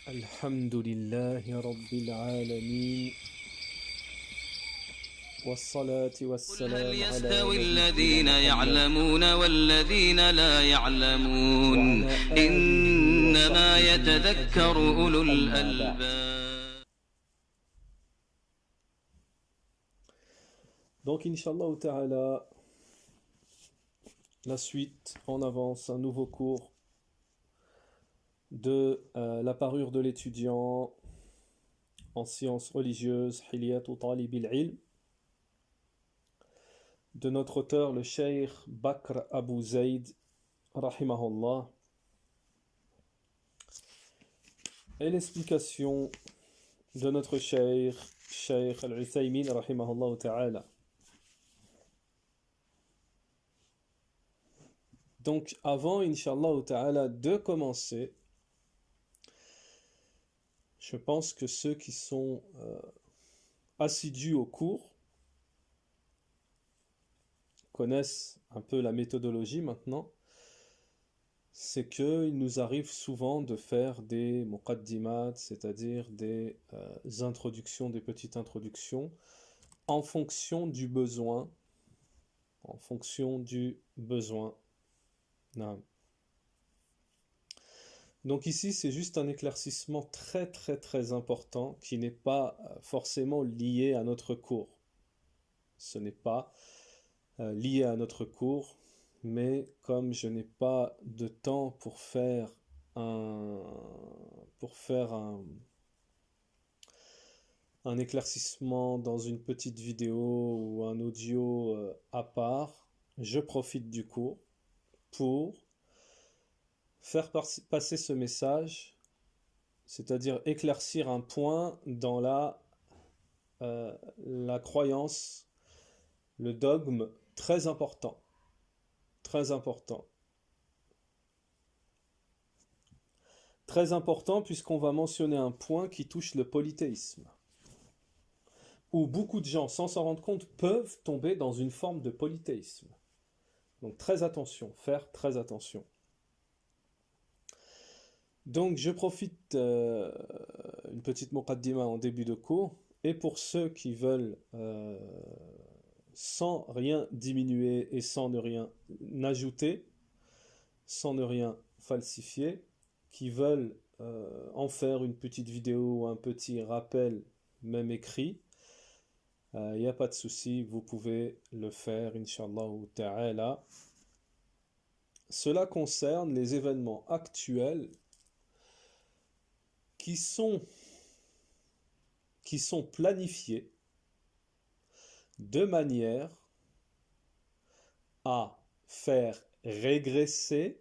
الحمد لله رب العالمين والصلاة قل هل والسلام على يستوي نبينا الذين محمد يعلمون والذين لا يعلمون وعلى آله إنما وصحبه يتذكر أجمعين أولو أما بعد. الألباب. Donc Inch'Allah Ta'ala, la suite, on avance, un nouveau cours de la parure de l'étudiant en sciences religieuses, Hilyatu Talib al-Ilm, de notre auteur, le Cheikh Bakr Abu Zayd, rahimahullah, et l'explication de notre Cheikh Al-Uthaymin, rahimahullah ta'ala. Donc, avant, Inch'Allah ta'ala, de commencer, je pense que ceux qui sont assidus au cours connaissent un peu la méthodologie maintenant. C'est qu'il nous arrive souvent de faire des muqaddimat, c'est-à-dire des introductions, des petites introductions, en fonction du besoin. En fonction du besoin. Non. Donc ici, c'est juste un éclaircissement très très très important qui n'est pas forcément lié à notre cours. Ce n'est pas lié à notre cours, mais comme je n'ai pas de temps pour faire un éclaircissement dans une petite vidéo ou un audio à part, je profite du cours pour faire passer ce message, c'est-à-dire éclaircir un point dans la croyance, le dogme très important. Très important. Très important puisqu'on va mentionner un point qui touche le polythéisme, où beaucoup de gens, sans s'en rendre compte, peuvent tomber dans une forme de polythéisme. Donc très attention, faire très attention. Donc je profite une petite muqaddima en début de cours, et pour ceux qui veulent, sans rien diminuer et sans ne rien ajouter, sans ne rien falsifier, qui veulent en faire une petite vidéo ou un petit rappel, même écrit, il n'y a pas de souci, vous pouvez le faire, Inch'Allah ta'ala. Cela concerne les événements actuels qui sont planifiés de manière à faire régresser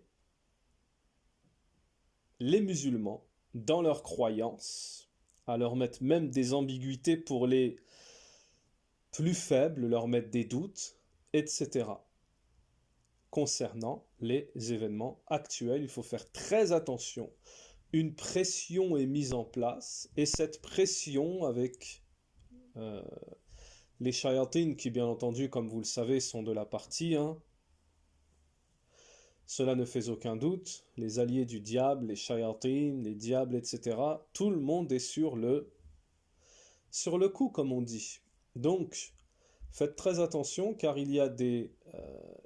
les musulmans dans leurs croyances, à leur mettre même des ambiguïtés pour les plus faibles, leur mettre des doutes, etc. Concernant les événements actuels, il faut faire très attention. Une pression est mise en place, et cette pression avec les shayatines qui, bien entendu, comme vous le savez, sont de la partie, hein. Cela ne fait aucun doute, les alliés du diable, les shayatines, les diables, etc., tout le monde est sur le coup, comme on dit. Donc, faites très attention, car il y a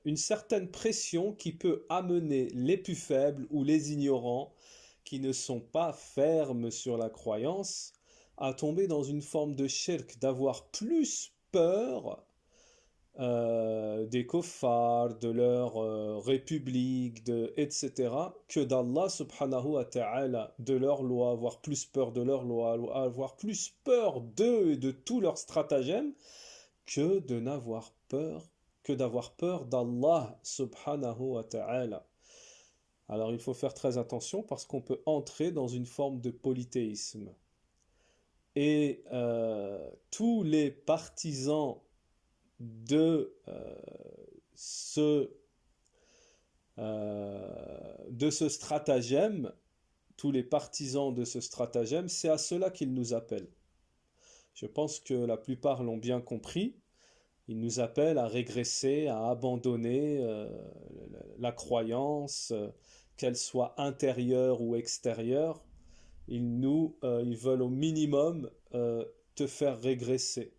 une certaine pression qui peut amener les plus faibles ou les ignorants, qui ne sont pas fermes sur la croyance, à tomber dans une forme de shirk, d'avoir plus peur des kuffars, de leur république, etc., que d'Allah subhanahu wa ta'ala, de leur loi, avoir plus peur de leur loi, avoir plus peur d'eux et de tous leurs stratagèmes, que d'avoir peur d'Allah subhanahu wa ta'ala. Alors il faut faire très attention parce qu'on peut entrer dans une forme de polythéisme. Et tous les partisans de ce stratagème, tous les partisans de ce stratagème, c'est à cela qu'ils nous appellent. Je pense que la plupart l'ont bien compris. Ils nous appellent à régresser, à abandonner la croyance, qu'elle soit intérieure ou extérieure. ils veulent au minimum te faire régresser.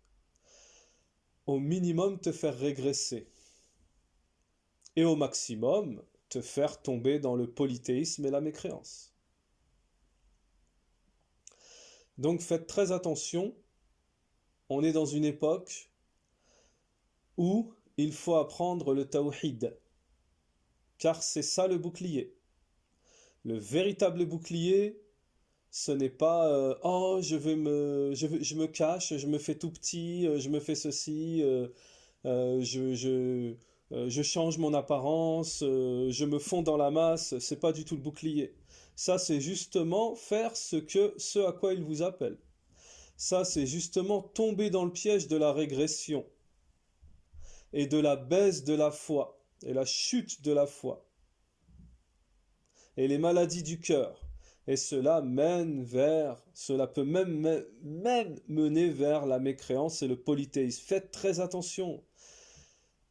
Au minimum te faire régresser. Et au maximum te faire tomber dans le polythéisme et la mécréance. Donc faites très attention, on est dans une époque où il faut apprendre le tawhid, car c'est ça le bouclier. Le véritable bouclier, ce n'est pas oh je me cache, je me fais tout petit, je me fais ceci, euh, je, je, je change mon apparence, je me fonds dans la masse. C'est pas du tout le bouclier. Ça c'est justement faire ce à quoi il vous appelle. Ça c'est justement tomber dans le piège de la régression et de la baisse de la foi et la chute de la foi et les maladies du cœur. Et cela peut même mener vers la mécréance et le polythéisme. Faites très attention.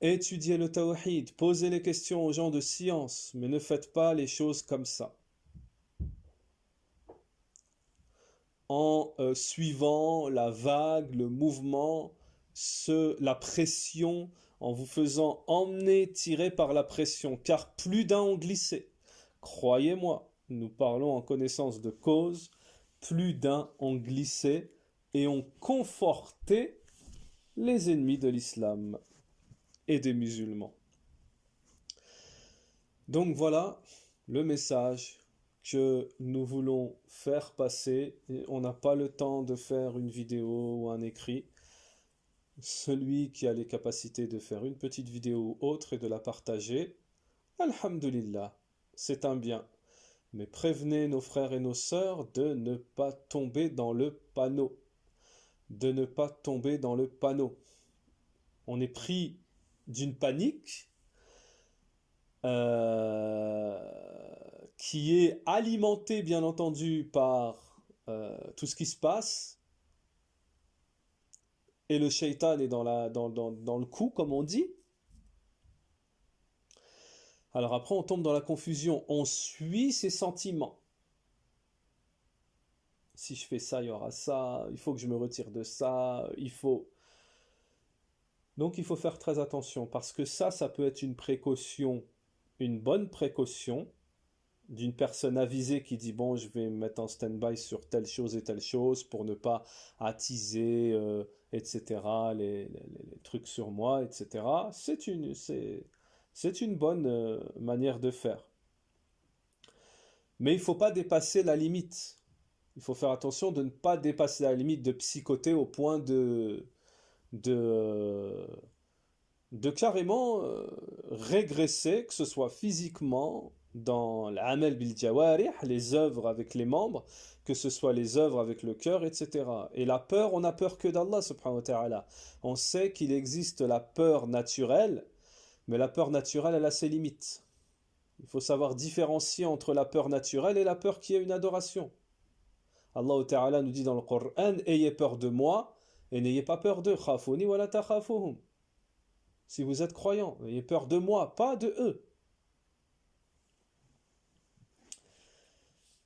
Étudiez le tawhid, posez les questions aux gens de science, mais ne faites pas les choses comme ça. En suivant la vague, le mouvement, la pression, en vous faisant emmener, tirer par la pression, car plus d'un ont glissé. Croyez-moi, nous parlons en connaissance de cause, plus d'un ont glissé et ont conforté les ennemis de l'islam et des musulmans. Donc voilà le message que nous voulons faire passer. Et on n'a pas le temps de faire une vidéo ou un écrit. Celui qui a les capacités de faire une petite vidéo ou autre et de la partager, alhamdulillah, c'est un bien. Mais prévenez nos frères et nos sœurs de ne pas tomber dans le panneau. De ne pas tomber dans le panneau. On est pris d'une panique qui est alimentée bien entendu par tout ce qui se passe, et le shaitan est dans le coup, comme on dit. Alors après on tombe dans la confusion, on suit ses sentiments. Si je fais ça, il y aura ça, il faut que je me retire de ça, Donc il faut faire très attention, parce que ça peut être une précaution, une bonne précaution, d'une personne avisée qui dit bon, je vais me mettre en stand-by sur telle chose et telle chose pour ne pas attiser, etc., les trucs sur moi, etc. C'est une bonne manière de faire. Mais il ne faut pas dépasser la limite. Il faut faire attention de ne pas dépasser la limite de psychoter au point de carrément régresser, que ce soit physiquement, dans l'amel bil jawarih, les œuvres avec les membres, que ce soit les œuvres avec le cœur, etc. Et la peur, on n'a peur que d'Allah subhanahu wa ta'ala. On sait qu'il existe la peur naturelle, mais la peur naturelle, elle a ses limites. Il faut savoir différencier entre la peur naturelle et la peur qui est une adoration. Allah ta'ala nous dit dans le Coran, ayez peur de moi et n'ayez pas peur d'eux. Khafuni wa la takhafuhum. Si vous êtes croyant, ayez peur de moi, pas de eux.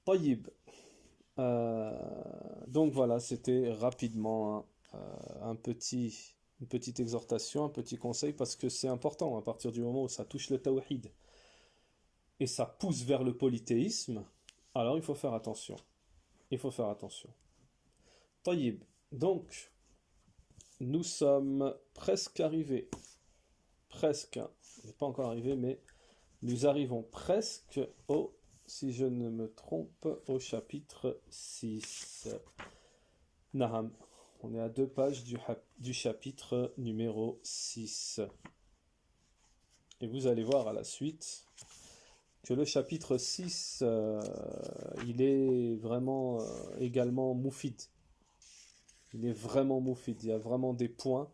Tayyib. Donc voilà, c'était rapidement une petite exhortation, un petit conseil, parce que c'est important à partir du moment où ça touche le tawhid et ça pousse vers le polythéisme, alors il faut faire attention. Il faut faire attention. Tayyib. Donc, nous sommes presque arrivés. Presque. On n'est pas encore arrivé, mais nous arrivons presque si je ne me trompe, au chapitre 6. Naham. On est à 2 pages du chapitre numéro 6. Et vous allez voir à la suite que le chapitre 6, il est vraiment également moufid. Il est vraiment moufid. Il y a vraiment des points.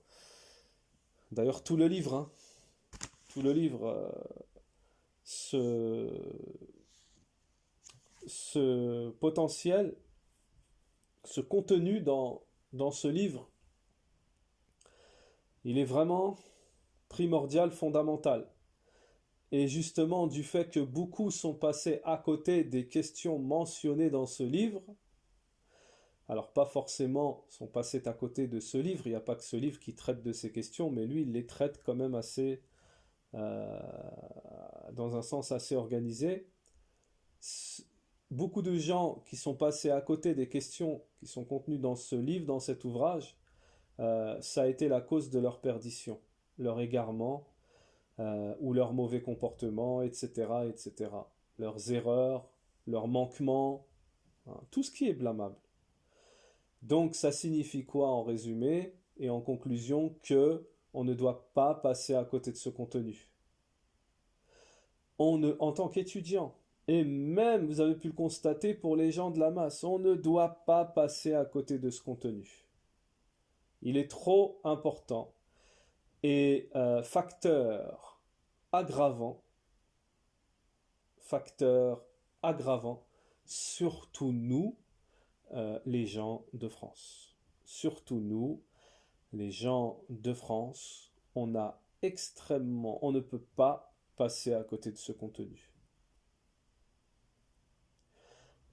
D'ailleurs, tout le livre, ce potentiel, ce contenu dans ce livre, il est vraiment primordial, fondamental. Et justement, du fait que beaucoup sont passés à côté des questions mentionnées dans ce livre, Alors pas forcément sont passés à côté de ce livre, il n'y a pas que ce livre qui traite de ces questions, mais lui il les traite quand même assez, euh, dans un sens assez organisé. Beaucoup de gens qui sont passés à côté des questions qui sont contenues dans ce livre, dans cet ouvrage, ça a été la cause de leur perdition, leur égarement, ou leur mauvais comportement, etc., etc. Leurs erreurs, leurs manquements, hein, tout ce qui est blâmable. Donc ça signifie quoi en résumé et en conclusion que on ne doit pas passer à côté de ce contenu. En tant qu'étudiant, et même vous avez pu le constater pour les gens de la masse, on ne doit pas passer à côté de ce contenu. Il est trop important et aggravant, facteur aggravant, surtout nous, les gens de France. Surtout nous, les gens de France, on ne peut pas passer à côté de ce contenu.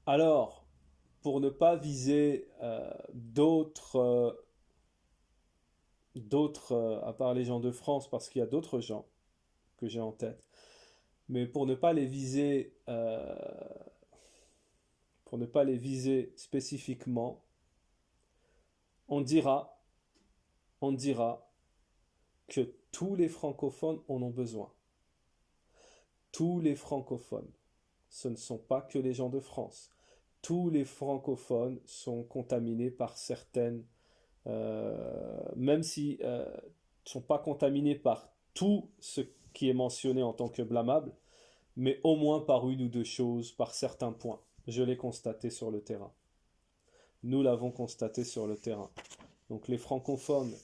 Alors, pour ne pas viser d'autres, à part les gens de France, parce qu'il y a d'autres gens que j'ai en tête, mais pour ne pas les viser spécifiquement, on dira que tous les francophones en ont besoin. Tous les francophones, ce ne sont pas que les gens de France. Tous les francophones sont contaminés par certaines, même si ne sont pas contaminés par tout ce qui est mentionné en tant que blâmable, mais au moins par une ou deux choses, par certains points. Je l'ai constaté sur le terrain. Nous l'avons constaté sur le terrain. Donc les francophones,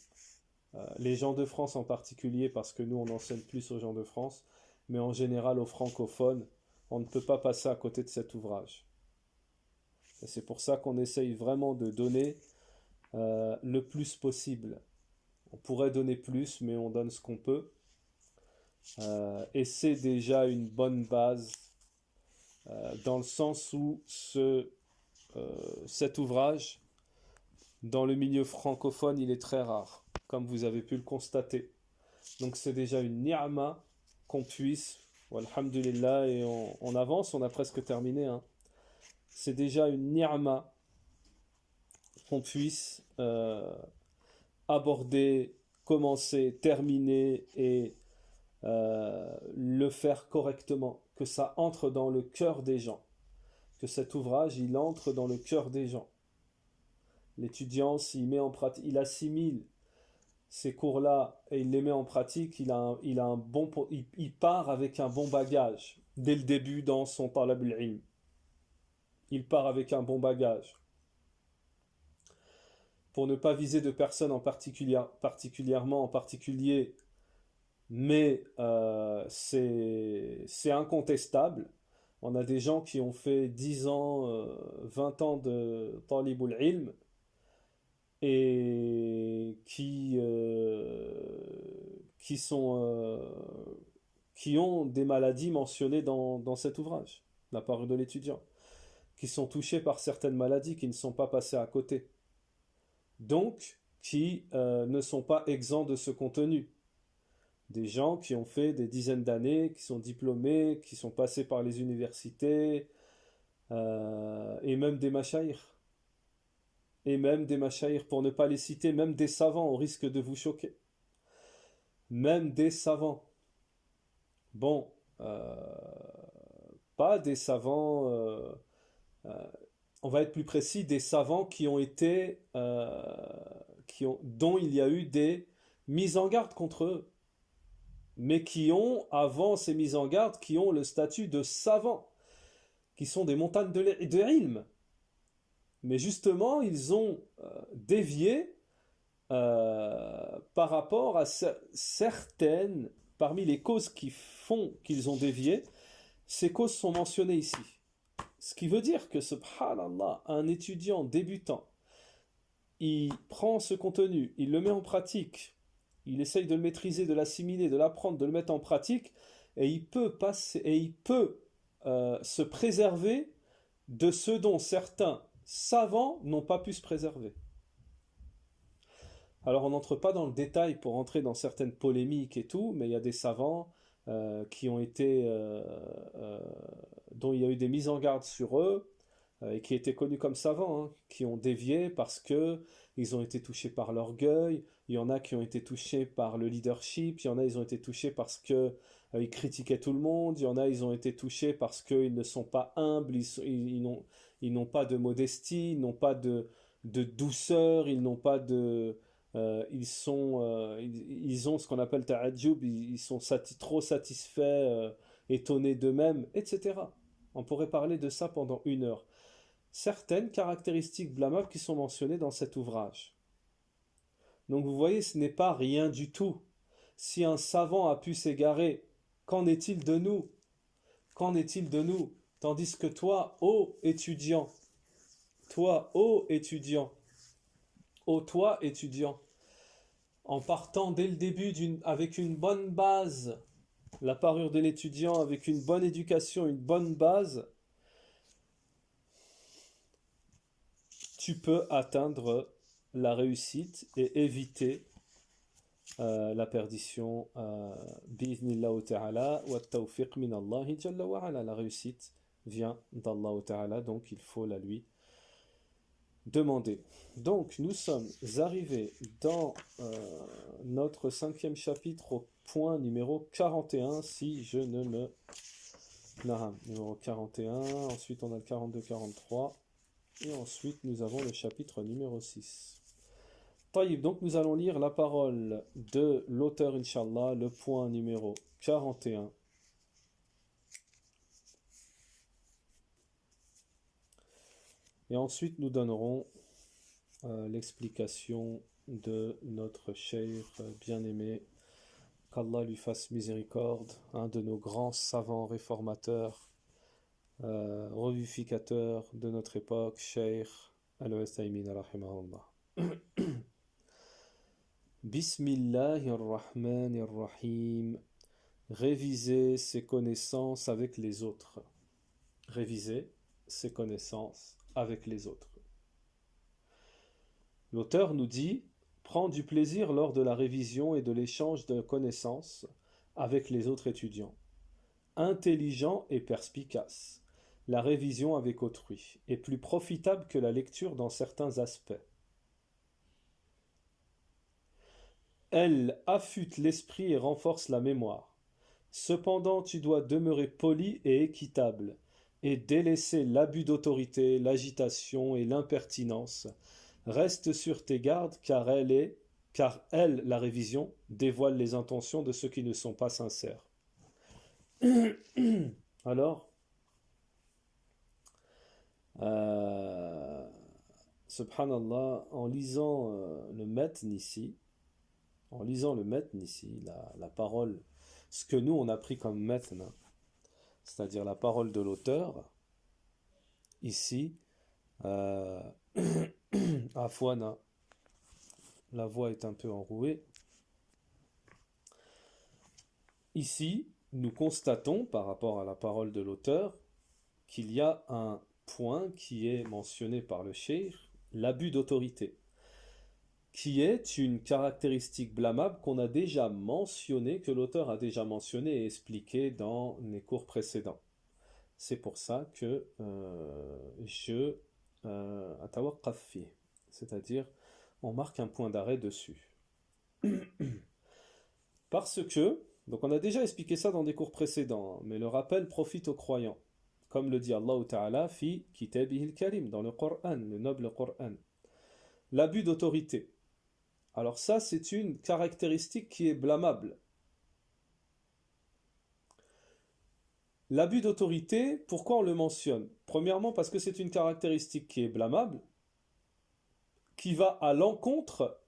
les gens de France en particulier, parce que nous on enseigne plus aux gens de France, mais en général aux francophones, on ne peut pas passer à côté de cet ouvrage. Et c'est pour ça qu'on essaye vraiment de donner le plus possible. On pourrait donner plus, mais on donne ce qu'on peut. Et c'est déjà une bonne base, dans le sens où cet ouvrage, dans le milieu francophone, il est très rare, comme vous avez pu le constater. Donc c'est déjà une ni'ma qu'on puisse, alhamdulillah, et on avance, on a presque terminé, hein. C'est déjà une ni'ma qu'on puisse aborder, commencer, terminer et le faire correctement, que ça entre dans le cœur des gens, que cet ouvrage, il entre dans le cœur des gens. L'étudiant, s'il met en pratique, il assimile ces cours-là et il les met en pratique, il part avec un bon bagage dès le début dans son talab al-ilm. Il part avec un bon bagage. Pour ne pas viser de personnes particulièrement en particulier, mais c'est incontestable. On a des gens qui ont fait 10 ans, 20 ans de talibul ilm et qui ont des maladies mentionnées dans cet ouvrage, de la part de l'étudiant, qui sont touchés par certaines maladies qui ne sont pas passées à côté. Donc, qui ne sont pas exempts de ce contenu. Des gens qui ont fait des dizaines d'années, qui sont diplômés, qui sont passés par les universités, et même des mashaïrs. Et même des mashaïrs, pour ne pas les citer, même des savants, au risque de vous choquer. Même des savants. Bon, pas des savants, on va être plus précis, des savants qui ont été, dont il y a eu des mises en garde contre eux, mais qui ont, avant ces mises en garde, qui ont le statut de savants, qui sont des montagnes de ilm. Mais justement, ils ont dévié par rapport à certaines, parmi les causes qui font qu'ils ont dévié, ces causes sont mentionnées ici. Ce qui veut dire que, subhanallah, un étudiant débutant, il prend ce contenu, il le met en pratique, il essaye de le maîtriser, de l'assimiler, de l'apprendre, de le mettre en pratique, et il peut se préserver de ce dont certains savants n'ont pas pu se préserver. Alors on n'entre pas dans le détail pour entrer dans certaines polémiques et tout, mais il y a des savants qui ont été, dont il y a eu des mises en garde sur eux, et qui étaient connus comme savants, hein, qui ont dévié parce que ils ont été touchés par l'orgueil, il y en a qui ont été touchés par le leadership, il y en a ils ont été touchés parce que ils critiquaient tout le monde, il y en a ils ont été touchés parce qu'ils ne sont pas humbles, ils n'ont pas de modestie, ils n'ont pas de douceur, ils n'ont pas de... ils ont ce qu'on appelle ta'adjub, ils sont trop satisfaits, étonnés d'eux-mêmes, etc. On pourrait parler de ça pendant 1 heure. Certaines caractéristiques blâmables qui sont mentionnées dans cet ouvrage. Donc vous voyez, ce n'est pas rien du tout. Si un savant a pu s'égarer, qu'en est-il de nous? Qu'en est-il de nous? Tandis que toi, ô étudiant, toi étudiant, en partant dès le début avec une bonne base, la parure de l'étudiant, avec une bonne éducation, une bonne base, tu peux atteindre la réussite et éviter la perdition. Bi'idhnillahu ta'ala wa tawfiq min Allahi jalla wa ala. La réussite vient d'Allah ta'ala, donc il faut la lui demander. Donc nous sommes arrivés dans notre 5e chapitre au point numéro 41, si je ne me... Non, numéro 41, ensuite on a le 42-43, et ensuite nous avons le chapitre numéro 6. Taïb, donc nous allons lire la parole de l'auteur, Inch'Allah, le point numéro 41. Et ensuite nous donnerons l'explication de notre cheikh bien-aimé, qu'Allah lui fasse miséricorde, un de nos grands savants réformateurs, revivificateurs de notre époque, cheikh Al-Uthaymin rahimahullah. Bismillahirrahmanirrahim. Réviser ses connaissances avec les autres. Réviser ses connaissances avec les autres. L'auteur nous dit: prends du plaisir lors de la révision et de l'échange de connaissances avec les autres étudiants. Intelligent et perspicace, la révision avec autrui est plus profitable que la lecture dans certains aspects. Elle affûte l'esprit et renforce la mémoire. Cependant, tu dois demeurer poli et équitable, et délaisser l'abus d'autorité, l'agitation et l'impertinence. Reste sur tes gardes, car elle, la révision, dévoile les intentions de ceux qui ne sont pas sincères. Alors, subhanallah, en lisant le matn ici, la parole, ce que nous on a pris comme matn, c'est-à-dire la parole de l'auteur, ici, Afwana, la voix est un peu enrouée. Ici, nous constatons, par rapport à la parole de l'auteur, qu'il y a un point qui est mentionné par le cheikh, l'abus d'autorité, qui est une caractéristique blâmable qu'on a déjà mentionné, que l'auteur a déjà mentionné et expliqué dans les cours précédents. C'est pour ça que je atawaqqaf fi, c'est-à-dire on marque un point d'arrêt dessus. Parce que, donc on a déjà expliqué ça dans des cours précédents, mais le rappel profite aux croyants, comme le dit Allah Ta'ala fi kitabihil karim, dans le Coran, le noble Coran. L'abus d'autorité. Alors ça, c'est une caractéristique qui est blâmable. L'abus d'autorité, pourquoi on le mentionne? Premièrement, parce que c'est une caractéristique qui est blâmable, qui va à l'encontre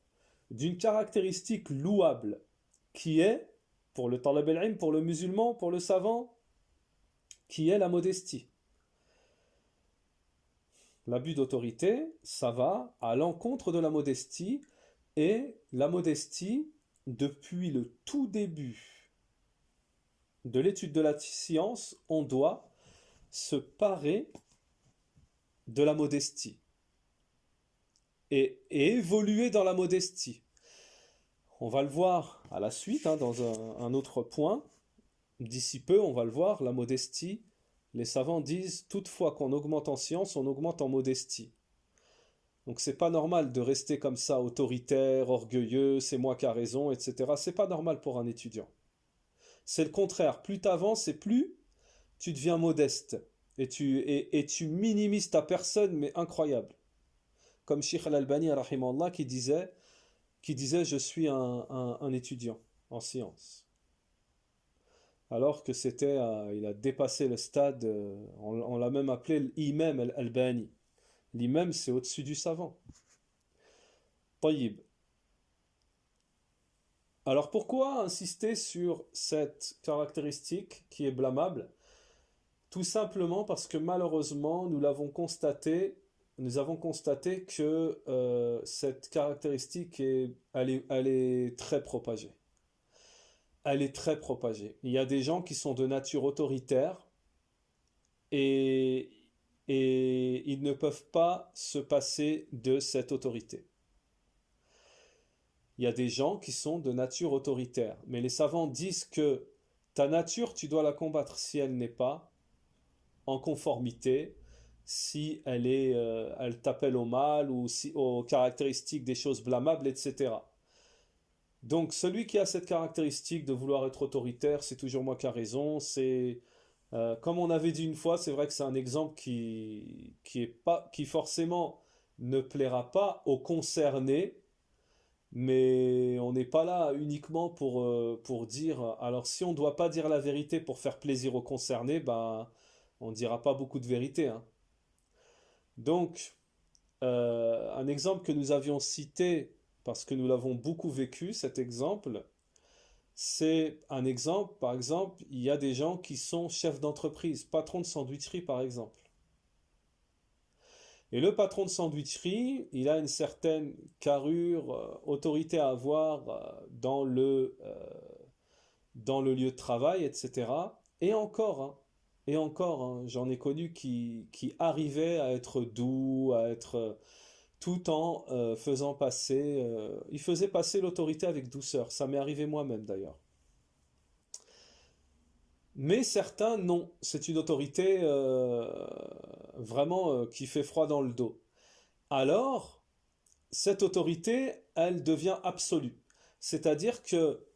d'une caractéristique louable, qui est, pour le talab al-ilm, pour le musulman, pour le savant, qui est la modestie. L'abus d'autorité, ça va à l'encontre de la modestie, et la modestie, depuis le tout début de l'étude de la science, on doit se parer de la modestie. et évoluer dans la modestie. On va le voir à la suite, hein, dans un autre point. D'ici peu, on va le voir, la modestie. Les savants disent, toutefois qu'on augmente en science, on augmente en modestie. Donc c'est pas normal de rester comme ça, autoritaire, orgueilleux, c'est moi qui a raison, etc. C'est pas normal pour un étudiant. C'est le contraire. Plus tu avances et plus tu deviens modeste. Et tu minimises ta personne, mais incroyable. Comme Sheikh Al-Albani, rahimallah, qui disait je suis un étudiant en sciences. Alors que c'était, il a dépassé le stade, on l'a même appelé l'imam Al-Albani. L'imam, c'est au-dessus du savant. Tayyib. Alors pourquoi insister sur cette caractéristique qui est blâmable? Tout simplement parce que malheureusement, nous avons constaté que cette caractéristique elle est très propagée. Elle est très propagée. Il y a des gens qui sont de nature autoritaire et, et ils ne peuvent pas se passer de cette autorité. Il y a des gens qui sont de nature autoritaire, mais les savants disent que ta nature, tu dois la combattre si elle n'est pas en conformité, si elle t'appelle au mal ou si, aux caractéristiques des choses blâmables, etc. Donc celui qui a cette caractéristique de vouloir être autoritaire, c'est toujours moi qui a raison. C'est comme on avait dit une fois, c'est vrai que c'est un exemple qui forcément ne plaira pas aux concernés, mais on n'est pas là uniquement pour dire. Alors si on ne doit pas dire la vérité pour faire plaisir aux concernés, ben on ne dira pas beaucoup de vérité, hein. Donc un exemple que nous avions cité parce que nous l'avons beaucoup vécu, cet exemple, c'est un exemple, par exemple, il y a des gens qui sont chefs d'entreprise, patrons de sandwicherie par exemple. Et le patron de sandwicherie, il a une certaine carrure, autorité à avoir dans le lieu de travail, etc. Et encore, hein, j'en ai connu qui arrivaient à être doux, à être tout en faisant passer, il faisait passer l'autorité avec douceur. Ça m'est arrivé moi-même d'ailleurs. Mais certains, non. C'est une autorité vraiment qui fait froid dans le dos. Alors, cette autorité, elle devient absolue. C'est-à-dire que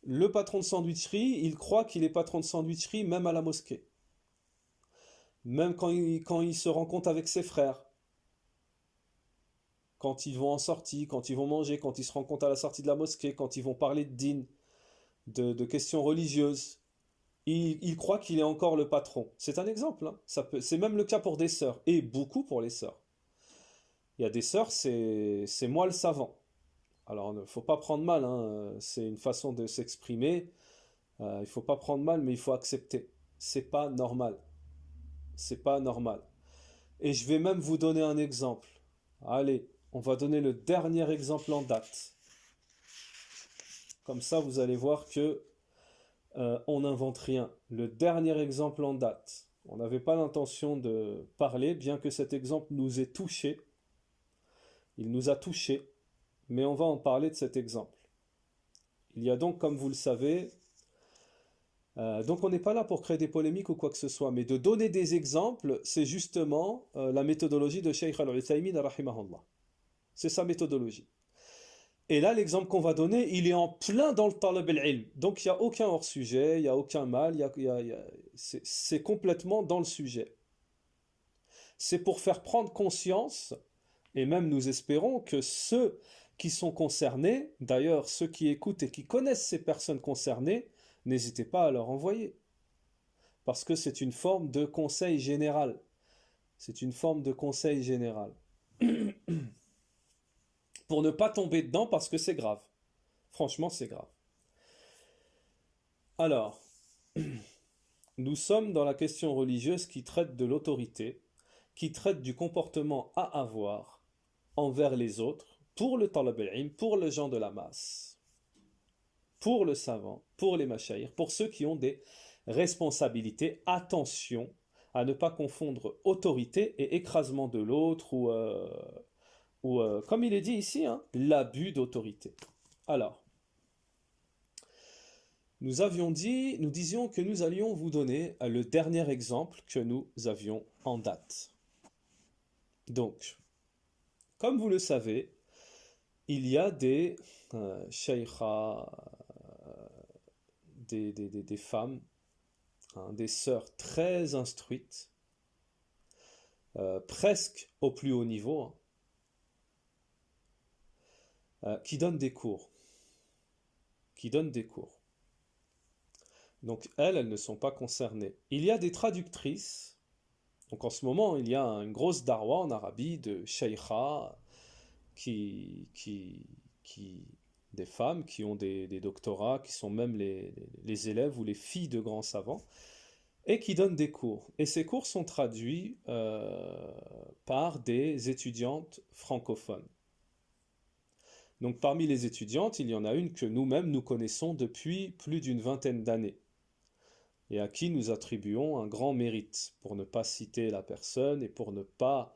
le patron de sandwicherie, il croit qu'il est patron de sandwicherie même à la mosquée. Même quand il se rencontre avec ses frères, quand ils vont en sortie, quand ils vont manger, quand ils se rencontrent à la sortie de la mosquée, quand ils vont parler de dîn, de questions religieuses. Il croit qu'il est encore le patron. C'est un exemple, hein. C'est même le cas pour des sœurs, et beaucoup pour les sœurs. Il y a des sœurs, c'est moi le savant. Alors, il ne faut pas prendre mal, hein, c'est une façon de s'exprimer. Il ne faut pas prendre mal, mais il faut accepter. C'est pas normal. C'est pas normal. Et je vais même vous donner un exemple. Allez, on va donner le dernier exemple en date. Comme ça, vous allez voir que on n'invente rien. Le dernier exemple en date. On n'avait pas l'intention de parler, bien que cet exemple nous ait touché. Il nous a touché, mais on va en parler de cet exemple. Il y a donc, comme vous le savez, donc on n'est pas là pour créer des polémiques ou quoi que ce soit, mais de donner des exemples, c'est justement la méthodologie de Shaykh Al-Uthaymin, rahimahullah. C'est sa méthodologie. Et là, l'exemple qu'on va donner, il est en plein dans le talab al-ilm. Donc, il n'y a aucun hors-sujet, il n'y a aucun mal, c'est complètement dans le sujet. C'est pour faire prendre conscience, et même nous espérons que ceux qui sont concernés, d'ailleurs ceux qui écoutent et qui connaissent ces personnes concernées, n'hésitez pas à leur envoyer. Parce que c'est une forme de conseil général. C'est une forme de conseil général. Pour ne pas tomber dedans parce que c'est grave. Franchement, c'est grave. Alors, nous sommes dans la question religieuse qui traite de l'autorité, qui traite du comportement à avoir envers les autres, pour le talab al-ilm, pour les gens de la masse, pour le savant, pour les machaïrs, pour ceux qui ont des responsabilités. Attention à ne pas confondre autorité et écrasement de l'autre ou comme il est dit ici, hein, l'abus d'autorité. Alors, nous disions que nous allions vous donner le dernier exemple que nous avions en date. Donc, comme vous le savez, il y a des shaykhas, des femmes, hein, des sœurs très instruites, presque au plus haut niveau, hein, qui donnent des cours. Qui donnent des cours. Donc elles ne sont pas concernées. Il y a des traductrices. Donc en ce moment, il y a une grosse darwa en Arabie de shaykha qui, qui, des femmes qui ont des doctorats, qui sont même les élèves ou les filles de grands savants, et qui donnent des cours. Et ces cours sont traduits par des étudiantes francophones. Donc parmi les étudiantes, il y en a une que nous-mêmes nous connaissons depuis plus d'une vingtaine d'années et à qui nous attribuons un grand mérite, pour ne pas citer la personne et pour ne pas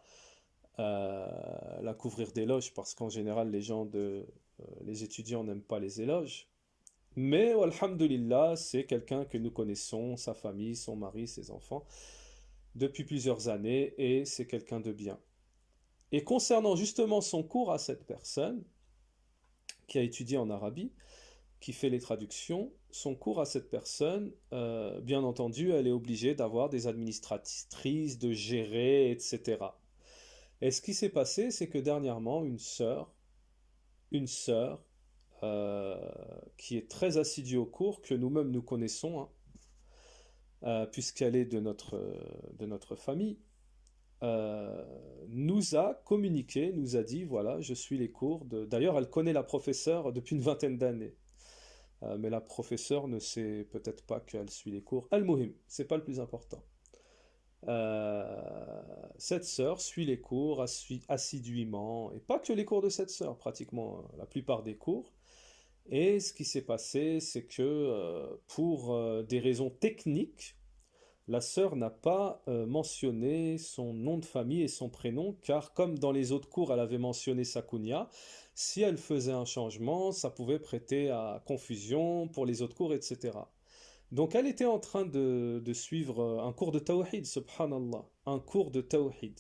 la couvrir d'éloges, parce qu'en général les étudiants n'aiment pas les éloges. Mais alhamdulillah, c'est quelqu'un que nous connaissons, sa famille, son mari, ses enfants, depuis plusieurs années, et c'est quelqu'un de bien. Et concernant justement son cours à cette personne, qui a étudié en Arabie, qui fait les traductions, son cours à cette personne, bien entendu, elle est obligée d'avoir des administratrices, de gérer, etc. Et ce qui s'est passé, c'est que dernièrement, une sœur qui est très assidue au cours, que nous-mêmes nous connaissons, hein, puisqu'elle est de notre famille, nous a communiqué, nous a dit, voilà, je suis les cours de... D'ailleurs, elle connaît la professeure depuis une vingtaine d'années. Mais la professeure ne sait peut-être pas qu'elle suit les cours. Al-Muhim, c'est pas le plus important. Cette sœur suit les cours assidûment, et pas que les cours de cette sœur, pratiquement la plupart des cours. Et ce qui s'est passé, c'est que pour des raisons techniques, la sœur n'a pas mentionné son nom de famille et son prénom, car comme dans les autres cours, elle avait mentionné sa kunya, si elle faisait un changement, ça pouvait prêter à confusion pour les autres cours, etc. Donc elle était en train de suivre un cours de tawhid, subhanallah, un cours de tawhid.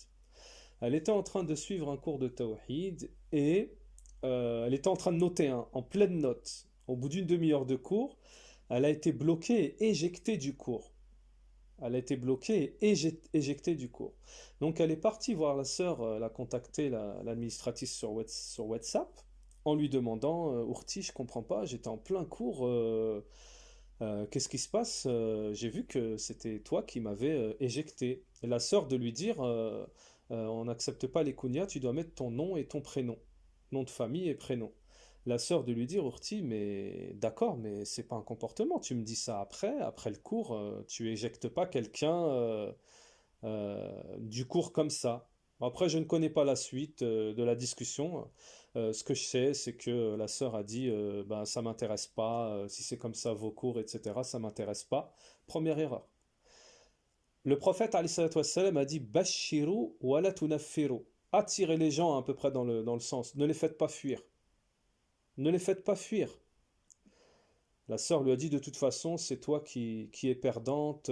Elle était en train de suivre un cours de tawhid et elle était en train de noter en pleine note. Au bout d'une demi-heure de cours, elle a été bloquée et éjectée du cours. Elle a été bloquée et éjectée du cours. Donc elle est partie voir la sœur, elle a contacté l'administratrice sur WhatsApp en lui demandant Ourti, je comprends pas, j'étais en plein cours, qu'est-ce qui se passe? J'ai vu que c'était toi qui m'avais éjecté. Et la sœur de lui dire on n'accepte pas les kunyas, tu dois mettre ton nom et ton prénom, nom de famille et prénom. La sœur de lui dire, Urti, mais d'accord, mais c'est pas un comportement. Tu me dis ça après le cours, tu éjectes pas quelqu'un du cours comme ça. Après, je ne connais pas la suite de la discussion. Ce que je sais, c'est que la sœur a dit, ben ça m'intéresse pas. Si c'est comme ça vos cours, etc., ça m'intéresse pas. Première erreur. Le prophète alayhi salatu wassalam, a dit, Bashiru wa la tunaffiru. Attirez les gens à peu près dans le sens. Ne les faites pas fuir. Ne les faites pas fuir. La sœur lui a dit de toute façon, c'est toi qui es perdante,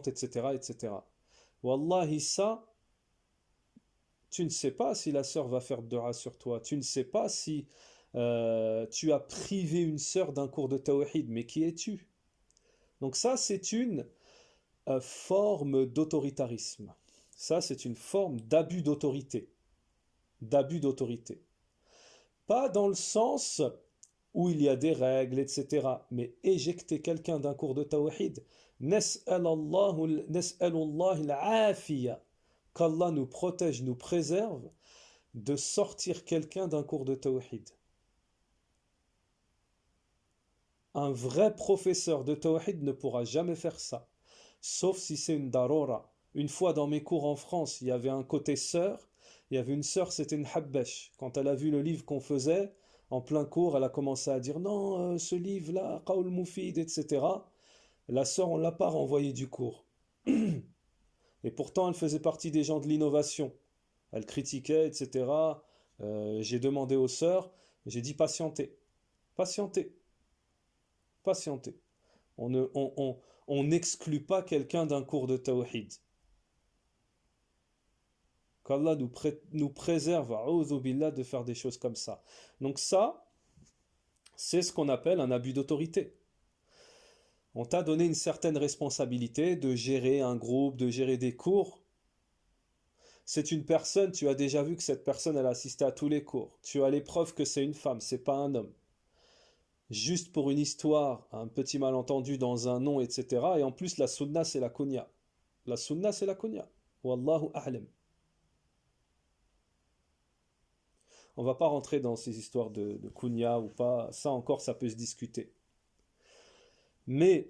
etc., etc. Wallahi, ça, tu ne sais pas si la sœur va faire dua sur toi. Tu ne sais pas si tu as privé une sœur d'un cours de tawhid. Mais qui es-tu? Donc ça, c'est une forme d'autoritarisme. Ça, c'est une forme d'abus d'autorité. D'abus d'autorité. Pas dans le sens où il y a des règles, etc. Mais éjecter quelqu'un d'un cours de tawhid, nas'alullah al-afiya, qu'Allah nous protège, nous préserve de sortir quelqu'un d'un cours de tawhid. Un vrai professeur de tawhid ne pourra jamais faire ça, sauf si c'est une darora. Une fois dans mes cours en France, il y avait un côté sœur. Il y avait une sœur, c'était une habbesh. Quand elle a vu le livre qu'on faisait, en plein cours, elle a commencé à dire non, ce livre-là, Qawl Mufid, etc. La sœur, on ne l'a pas renvoyée du cours. Et pourtant, elle faisait partie des gens de l'innovation. elle critiquait, etc. J'ai demandé aux sœurs, j'ai dit patientez, patientez, patientez. On n'exclut pas quelqu'un d'un cours de tawhid. Qu'Allah nous préserve, a'oudhu billah, de faire des choses comme ça. Donc ça, c'est ce qu'on appelle un abus d'autorité. On t'a donné une certaine responsabilité de gérer un groupe, de gérer des cours. C'est une personne, tu as déjà vu que cette personne, elle a assisté à tous les cours. Tu as les preuves que c'est une femme, c'est pas un homme. Juste pour une histoire, un petit malentendu dans un nom, etc. Et en plus, la sunna, c'est la kunya. La sunna, c'est la kunya. Wallahu a'lam. On va pas rentrer dans ces histoires de kunya ou pas. Ça encore, ça peut se discuter. Mais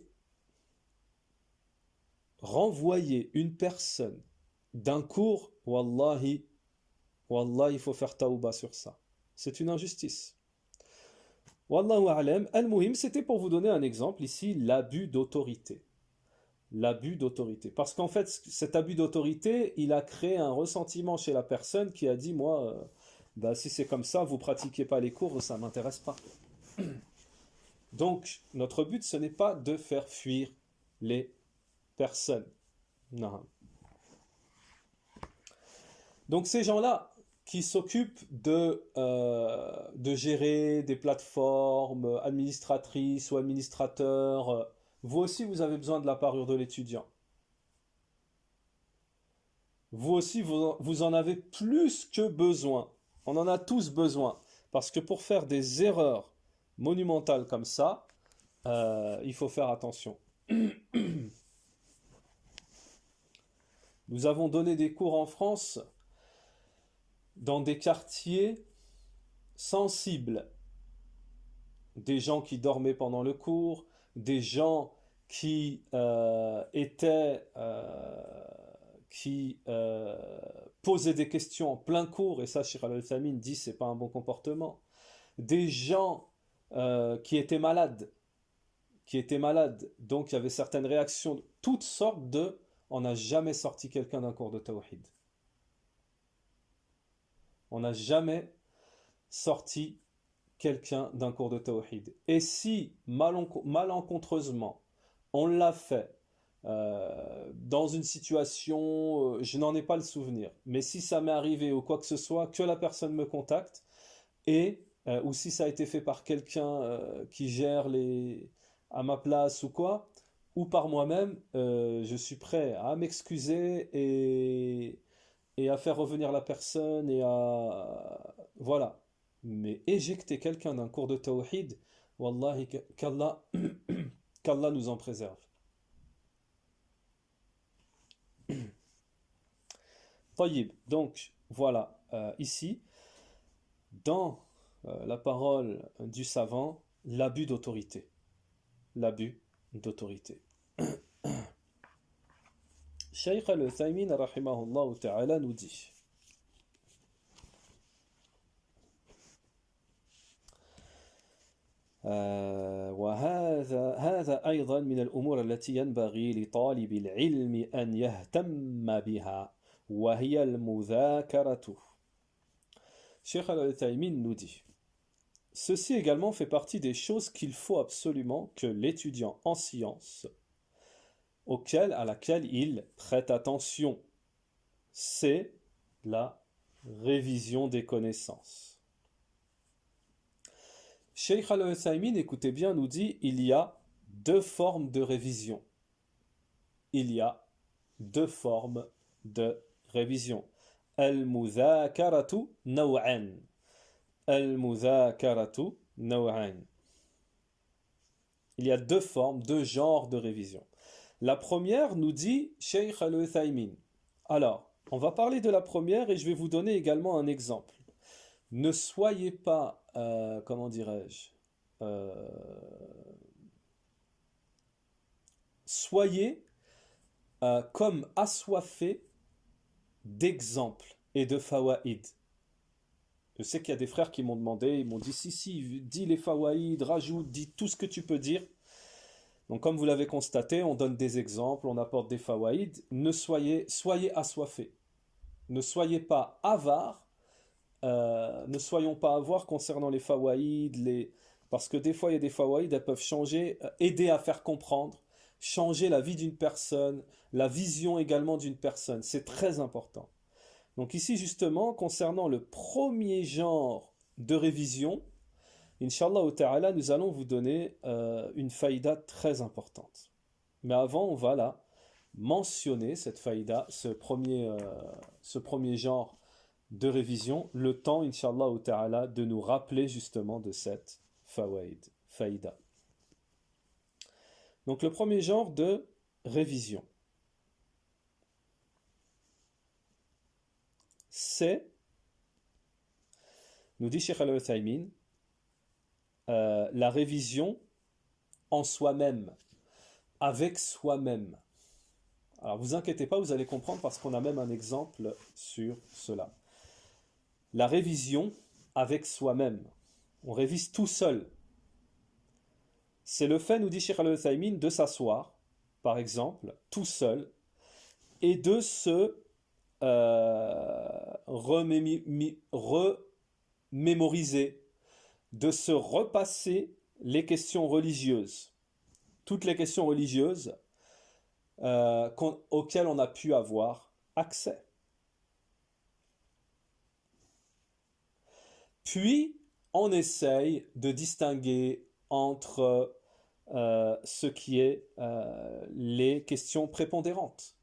renvoyer une personne d'un cours, wallahi, wallahi, il faut faire tauba sur ça. C'est une injustice. Wallahu a'lam. Al-Muhim, c'était pour vous donner un exemple ici, l'abus d'autorité. L'abus d'autorité. Parce qu'en fait, cet abus d'autorité, il a créé un ressentiment chez la personne qui a dit, moi, bah, si c'est comme ça, vous pratiquez pas les cours, ça m'intéresse pas. Donc, notre but, ce n'est pas de faire fuir les personnes. Non. Donc, ces gens-là qui s'occupent de gérer des plateformes administratrices ou administrateurs, vous aussi, vous avez besoin de la parure de l'étudiant. Vous aussi, vous en avez plus que besoin. On en a tous besoin. Parce que pour faire des erreurs monumentales comme ça, il faut faire attention. Nous avons donné des cours en France dans des quartiers sensibles. Des gens qui dormaient pendant le cours, des gens qui posaient des questions en plein cours, et ça, Cheikh Al-Uthaymeen dit c'est pas un bon comportement. Des gens qui étaient malades, donc il y avait certaines réactions, toutes sortes de. On n'a jamais sorti quelqu'un d'un cours de tawhid. On n'a jamais sorti quelqu'un d'un cours de tawhid. Et si malencontreusement on l'a fait dans une situation, je n'en ai pas le souvenir, mais si ça m'est arrivé ou quoi que ce soit, que la personne me contacte, ou si ça a été fait par quelqu'un qui gère à ma place ou quoi, ou par moi-même, je suis prêt à m'excuser et à faire revenir la personne et à. Voilà. Mais éjecter quelqu'un d'un cours de tawhid, wallahi, qu'Allah nous en préserve. Tayyib. Donc, voilà, ici, dans la parole du savant, l'abus d'autorité. L'abus d'autorité. Shaykh al-Uthaymin, rahimahullah ta'ala, nous dit وهذا أيضا من الأمور التي ينبغي لطالب العلم أن يهتم بها وهي المذاكرة. Cheikh Al-Uthaymin nous dit ceci également fait partie des choses qu'il faut absolument que l'étudiant en sciences à laquelle il prête attention, c'est la révision des connaissances. Cheikh Al-Uthaymin, écoutez bien, nous dit il y a deux formes de révision. Il y a deux formes de révision. Al-mudhakaratu naw'an. Al-mudhakaratu naw'an. Il y a deux formes, deux genres de révision. La première, nous dit Cheikh Al-Uthaymin. Alors, on va parler de la première et je vais vous donner également un exemple. Ne soyez pas, comment dirais-je, soyez comme assoiffés d'exemples et de fawaïd. Je sais qu'il y a des frères qui m'ont demandé, ils m'ont dit si, dis les fawaïd, rajoute, dis tout ce que tu peux dire. Donc comme vous l'avez constaté, on donne des exemples, on apporte des fawaïd. Soyez assoiffés. ne soyez pas avares, ne soyons pas avares concernant les fawaïd, parce que des fois il y a des fawaïd, elles peuvent changer, aider à faire comprendre, changer la vie d'une personne, la vision également d'une personne. C'est très important. Donc ici justement, concernant le premier genre de révision, Inch'Allah ta'ala, nous allons vous donner une faïda très importante. Mais avant, on va là mentionner cette faïda, ce premier genre de révision, le temps, Inch'Allah ta'ala, de nous rappeler justement de cette faïda. Donc le premier genre de révision, c'est, nous dit Cheikh Al-Uthaymin, la révision en soi-même, avec soi-même. Alors vous inquiétez pas, vous allez comprendre parce qu'on a même un exemple sur cela. La révision avec soi-même. On révise tout seul. C'est le fait, nous dit Cheikh Al-Uthaymin, de s'asseoir, par exemple, tout seul, et de se remémoriser, de se repasser les questions religieuses. Toutes les questions religieuses auxquelles on a pu avoir accès. Puis, on essaye de distinguer entre ce qui est les questions prépondérantes.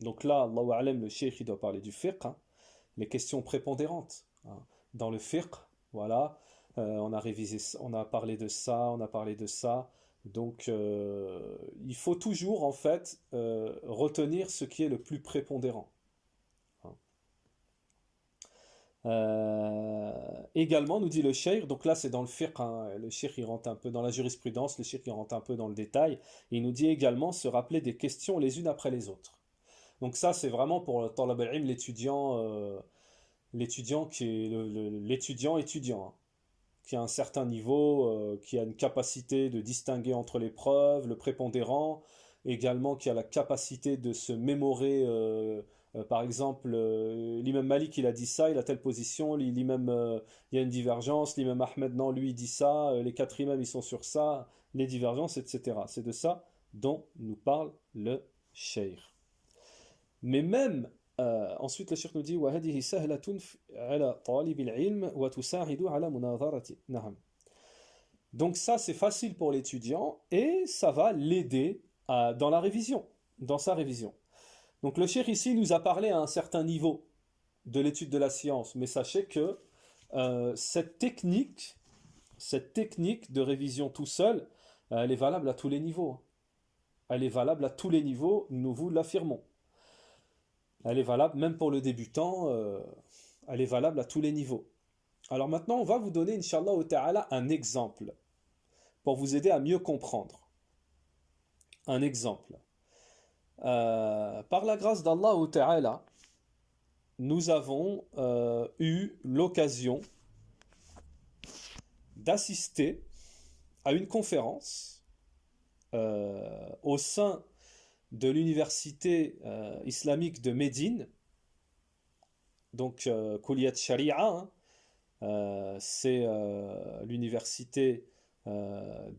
Donc là, Allahu A'lam, le cheikh, il doit parler du fiqh, hein, les questions prépondérantes. Hein. Dans le fiqh, voilà, on a révisé, on a parlé de ça, on a parlé de ça. Donc, il faut toujours, en fait, retenir ce qui est le plus prépondérant. Également, nous dit le cheikh, donc là c'est dans le fiqh, hein, le cheikh il rentre un peu dans la jurisprudence, le cheikh il rentre un peu dans le détail, et il nous dit également se rappeler des questions les unes après les autres. Donc ça c'est vraiment pour le talab al-ilm, l'étudiant qui est l'étudiant étudiant, hein, qui a un certain niveau, qui a une capacité de distinguer entre les preuves, le prépondérant, également qui a la capacité de se mémorer. Par exemple, l'imam Malik il a dit ça, il a telle position, l'imam il y a une divergence, l'imam Ahmed non, lui il dit ça, les quatre imams ils sont sur ça, les divergences, etc. C'est de ça dont nous parle le cheikh. Mais même, ensuite le cheikh nous dit وَهَذِهِ سَهْلَةٌ عَلَى طَالِبِ الْعِلْمِ وَتُسَاعِدُ عَلَى مُنَاظَرَةِ. نعم. Donc ça c'est facile pour l'étudiant et ça va l'aider dans la révision, dans sa révision. Donc le cheikh ici nous a parlé à un certain niveau de l'étude de la science, mais sachez que cette technique de révision tout seul, elle est valable à tous les niveaux. Elle est valable à tous les niveaux, nous vous l'affirmons. Elle est valable même pour le débutant, elle est valable à tous les niveaux. Alors maintenant, on va vous donner, Inch'Allah ta'ala, un exemple pour vous aider à mieux comprendre. Un exemple. Par la grâce d'Allah ta'ala, nous avons eu l'occasion d'assister à une conférence au sein de l'université islamique de Médine, donc Kulliyat Sharia, hein, c'est l'université dans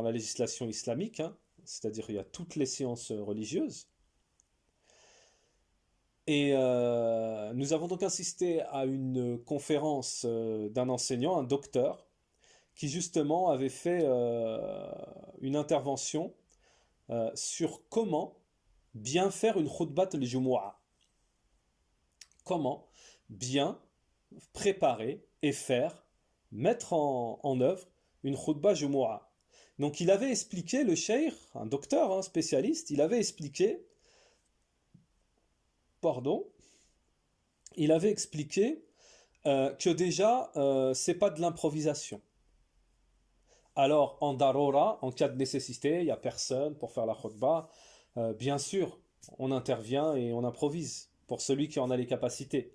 la législation islamique, hein, c'est-à-dire il y a toutes les sciences religieuses. Et nous avons donc assisté à une conférence d'un enseignant, un docteur, qui justement avait fait une intervention sur comment bien faire une khutbat al-Jumu'ah. Comment bien préparer et mettre en œuvre une khutbah Jumu'ah. Donc il avait expliqué, le cheikh, un docteur, un spécialiste, il avait expliqué, que déjà c'est pas de l'improvisation. Alors en darura, en cas de nécessité, il n'y a personne pour faire la khutbah, bien sûr, on intervient et on improvise pour celui qui en a les capacités.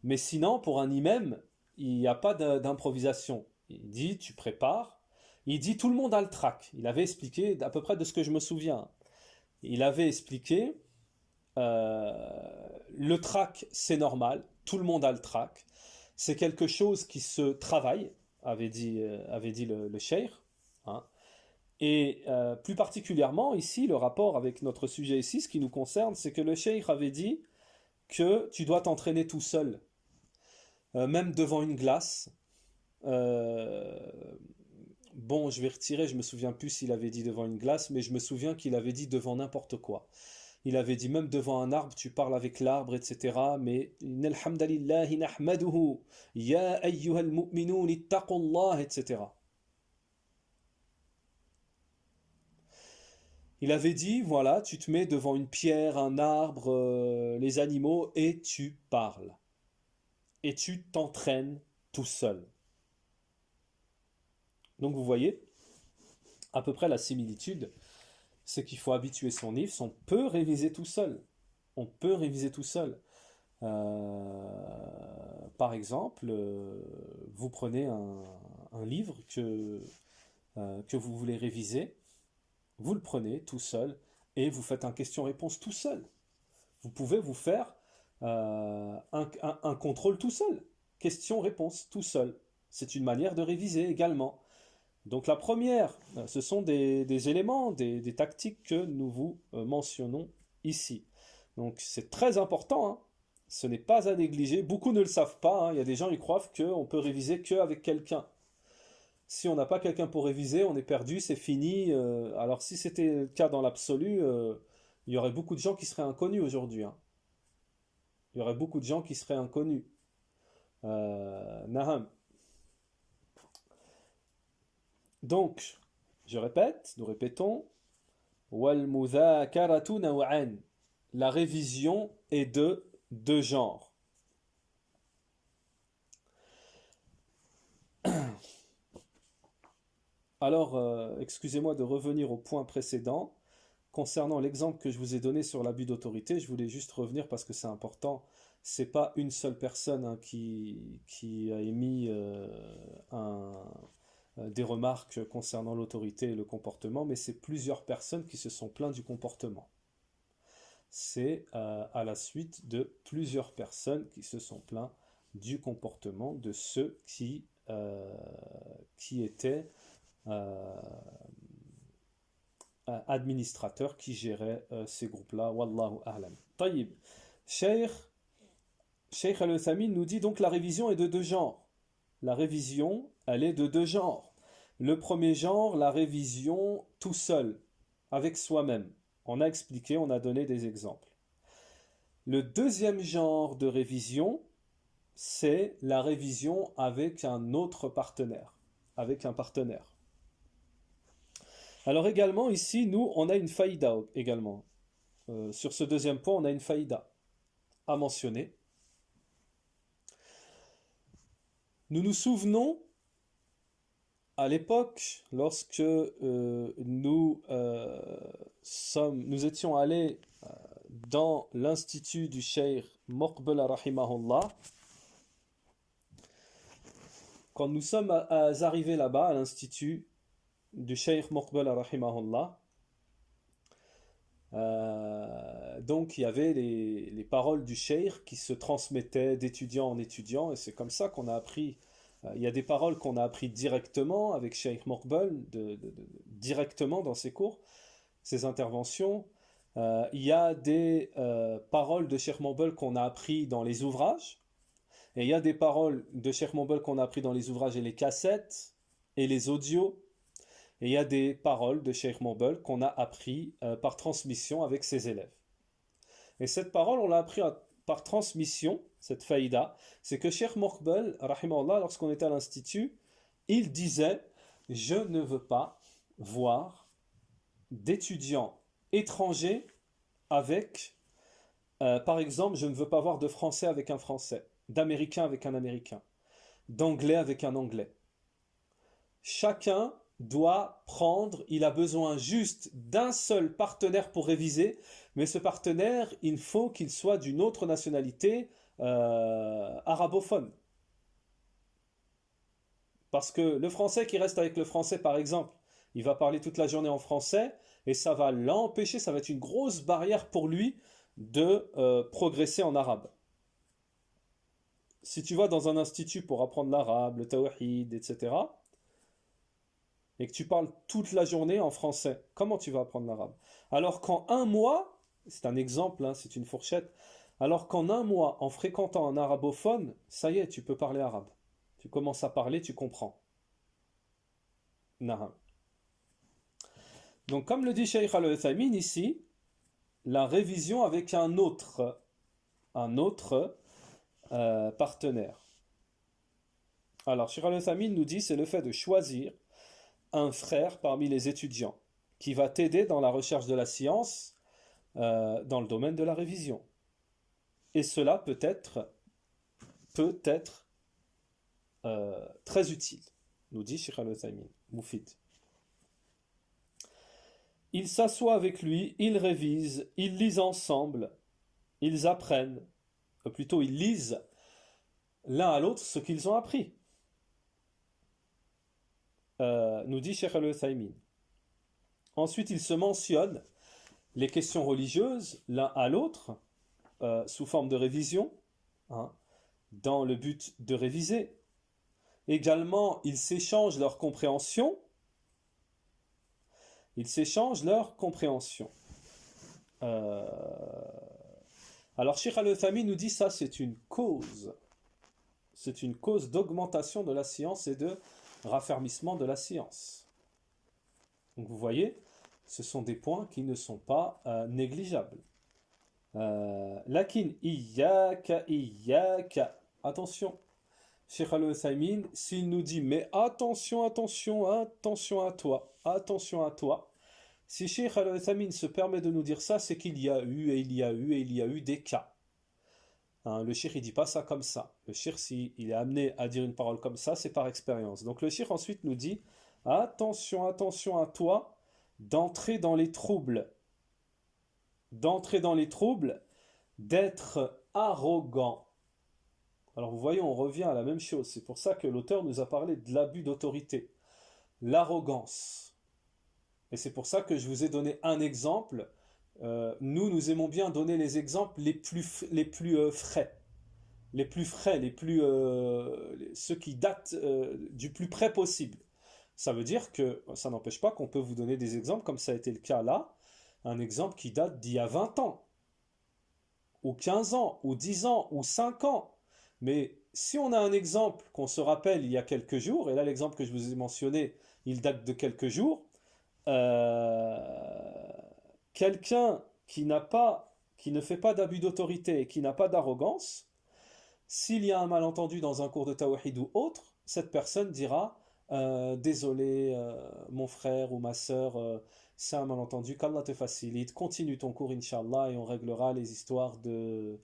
Mais sinon, pour un imam, il n'y a pas d'improvisation. Il dit, tu prépares. Il dit, tout le monde a le trac. Il avait expliqué, à peu près de ce que je me souviens. Il avait expliqué le trac, c'est normal, tout le monde a le trac. C'est quelque chose qui se travaille, avait dit le cheikh. Hein. Et plus particulièrement, ici, le rapport avec notre sujet ici, ce qui nous concerne, c'est que le cheikh avait dit que tu dois t'entraîner tout seul, même devant une glace. Euh, bon, je vais retirer, je me souviens plus s'il avait dit devant une glace, mais je me souviens qu'il avait dit devant n'importe quoi. Il avait dit même devant un arbre, tu parles avec l'arbre, etc. Mais Alhamdulillahi nahmaduhu, ya ayyuhal mu'minun ittaqullah, etc. Il avait dit, voilà, tu te mets devant une pierre, un arbre, les animaux, et tu parles. Et tu t'entraînes tout seul. Donc vous voyez, à peu près la similitude, c'est qu'il faut habituer son nifs, on peut réviser tout seul. On peut réviser tout seul. Par exemple, vous prenez un livre que vous voulez réviser, vous le prenez tout seul et vous faites un question-réponse tout seul. Vous pouvez vous faire un contrôle tout seul. Question-réponse tout seul. C'est une manière de réviser également. Donc la première, ce sont des éléments, des tactiques que nous vous mentionnons ici. Donc c'est très important, hein. Ce n'est pas à négliger. Beaucoup ne le savent pas, hein. Il y a des gens qui croient qu'on peut réviser qu'avec quelqu'un. Si on n'a pas quelqu'un pour réviser, on est perdu, c'est fini. Alors si c'était le cas dans l'absolu, il y aurait beaucoup de gens qui seraient inconnus aujourd'hui. Hein. Il y aurait beaucoup de gens qui seraient inconnus. Naham. Donc, je répète, nous répétons, وَالْمُذَاكَرَةُ نَوْعًا. La révision est de deux genres. Alors, excusez-moi de revenir au point précédent. Concernant l'exemple que je vous ai donné sur l'abus d'autorité, je voulais juste revenir parce que c'est important. C'est pas une seule personne hein, qui a émis des remarques concernant l'autorité et le comportement, mais c'est plusieurs personnes qui se sont plaintes du comportement. C'est à la suite de plusieurs personnes qui se sont plaintes du comportement de ceux qui étaient administrateurs, qui géraient ces groupes-là. Wallahu a'lam. Taïb. Cheikh Al-Uthaymeen nous dit donc la révision est de deux genres. La révision, elle est de deux genres. Le premier genre, la révision tout seul, avec soi-même. On a expliqué, on a donné des exemples. Le deuxième genre de révision, c'est la révision avec un autre partenaire, avec un partenaire. Alors également, ici, nous, on a une faïda également. Sur ce deuxième point, on a une faïda à mentionner. Nous nous souvenons à l'époque, lorsque nous étions allés dans l'institut du Cheikh Moqbel rahimahullah, quand nous sommes arrivés là-bas à l'institut du Cheikh Moqbel rahimahullah, donc il y avait les paroles du Cheikh qui se transmettaient d'étudiant en étudiant, et c'est comme ça qu'on a appris. Il y a des paroles qu'on a apprises directement avec Cheikh Moqbel, directement dans ses cours, ses interventions. Il y a des paroles de Cheikh Moqbel qu'on a apprises dans les ouvrages, et il y a des paroles de Cheikh Moqbel qu'on a apprises dans les ouvrages et les cassettes et les audios, et il y a des paroles de Cheikh Moqbel qu'on a apprises par transmission avec ses élèves. Et cette parole, on l'a appris par transmission, cette faïda, c'est que Cheikh Moqbel, rahimahullah, lorsqu'on était à l'institut, il disait « Je ne veux pas voir d'étudiants étrangers avec, par exemple, je ne veux pas voir de Français avec un Français, d'Américain avec un Américain, d'Anglais avec un Anglais. Chacun doit prendre, il a besoin juste d'un seul partenaire pour réviser, mais ce partenaire, il faut qu'il soit d'une autre nationalité arabophone. Parce que le français qui reste avec le français, par exemple, il va parler toute la journée en français, et ça va l'empêcher, ça va être une grosse barrière pour lui de progresser en arabe. Si tu vas dans un institut pour apprendre l'arabe, le tawhid, etc., et que tu parles toute la journée en français, comment tu vas apprendre l'arabe? Alors qu'en un mois, c'est un exemple, hein, c'est une fourchette, alors qu'en un mois, en fréquentant un arabophone, ça y est, tu peux parler arabe. Tu commences à parler, tu comprends. Naham. Donc comme le dit Cheikh Al-Uthaymin ici, la révision avec un autre partenaire. Alors Cheikh Al-Uthaymin nous dit c'est le fait de choisir un frère parmi les étudiants qui va t'aider dans la recherche de la science dans le domaine de la révision. Et cela peut être très utile, nous dit Cheikh Al-Uthaymin, Moufid. Ils s'assoient avec lui, ils révisent, ils lisent ensemble, ils apprennent, plutôt ils lisent l'un à l'autre ce qu'ils ont appris. Nous dit Cheikh Al-Uthaymin. Ensuite, ils se mentionnent les questions religieuses l'un à l'autre sous forme de révision, hein, dans le but de réviser. Également, ils s'échangent leur compréhension. Alors, Cheikh Al-Uthaymin nous dit ça, c'est une cause. C'est une cause d'augmentation de la science et de raffermissement de la science. Donc vous voyez, ce sont des points qui ne sont pas négligeables. Lakin iyaka. Attention, Cheikh Al-Uthaymin, s'il nous dit mais attention à toi. Si Cheikh Al-Uthaymin se permet de nous dire ça, c'est qu'il y a eu des cas. Hein, le cheikh il dit pas ça comme ça. Le cheikh, s'il est amené à dire une parole comme ça, c'est par expérience. Donc le cheikh ensuite nous dit attention à toi d'entrer dans les troubles. D'être arrogant. Alors vous voyez, on revient à la même chose. C'est pour ça que l'auteur nous a parlé de l'abus d'autorité. L'arrogance. Et c'est pour ça que je vous ai donné un exemple. Nous aimons bien donner les exemples les plus frais. Ceux qui datent du plus près possible. Ça veut dire que ça n'empêche pas qu'on peut vous donner des exemples, comme ça a été le cas là, un exemple qui date d'il y a 20 ans, ou 15 ans, ou 10 ans, ou 5 ans. Mais si on a un exemple qu'on se rappelle il y a quelques jours, et là l'exemple que je vous ai mentionné, il date de quelques jours, quelqu'un qui ne fait pas d'abus d'autorité et qui n'a pas d'arrogance, s'il y a un malentendu dans un cours de tawhid ou autre, cette personne dira désolé mon frère ou ma sœur, c'est un malentendu, qu'Allah te facilite, continue ton cours Inch'Allah et on réglera les histoires de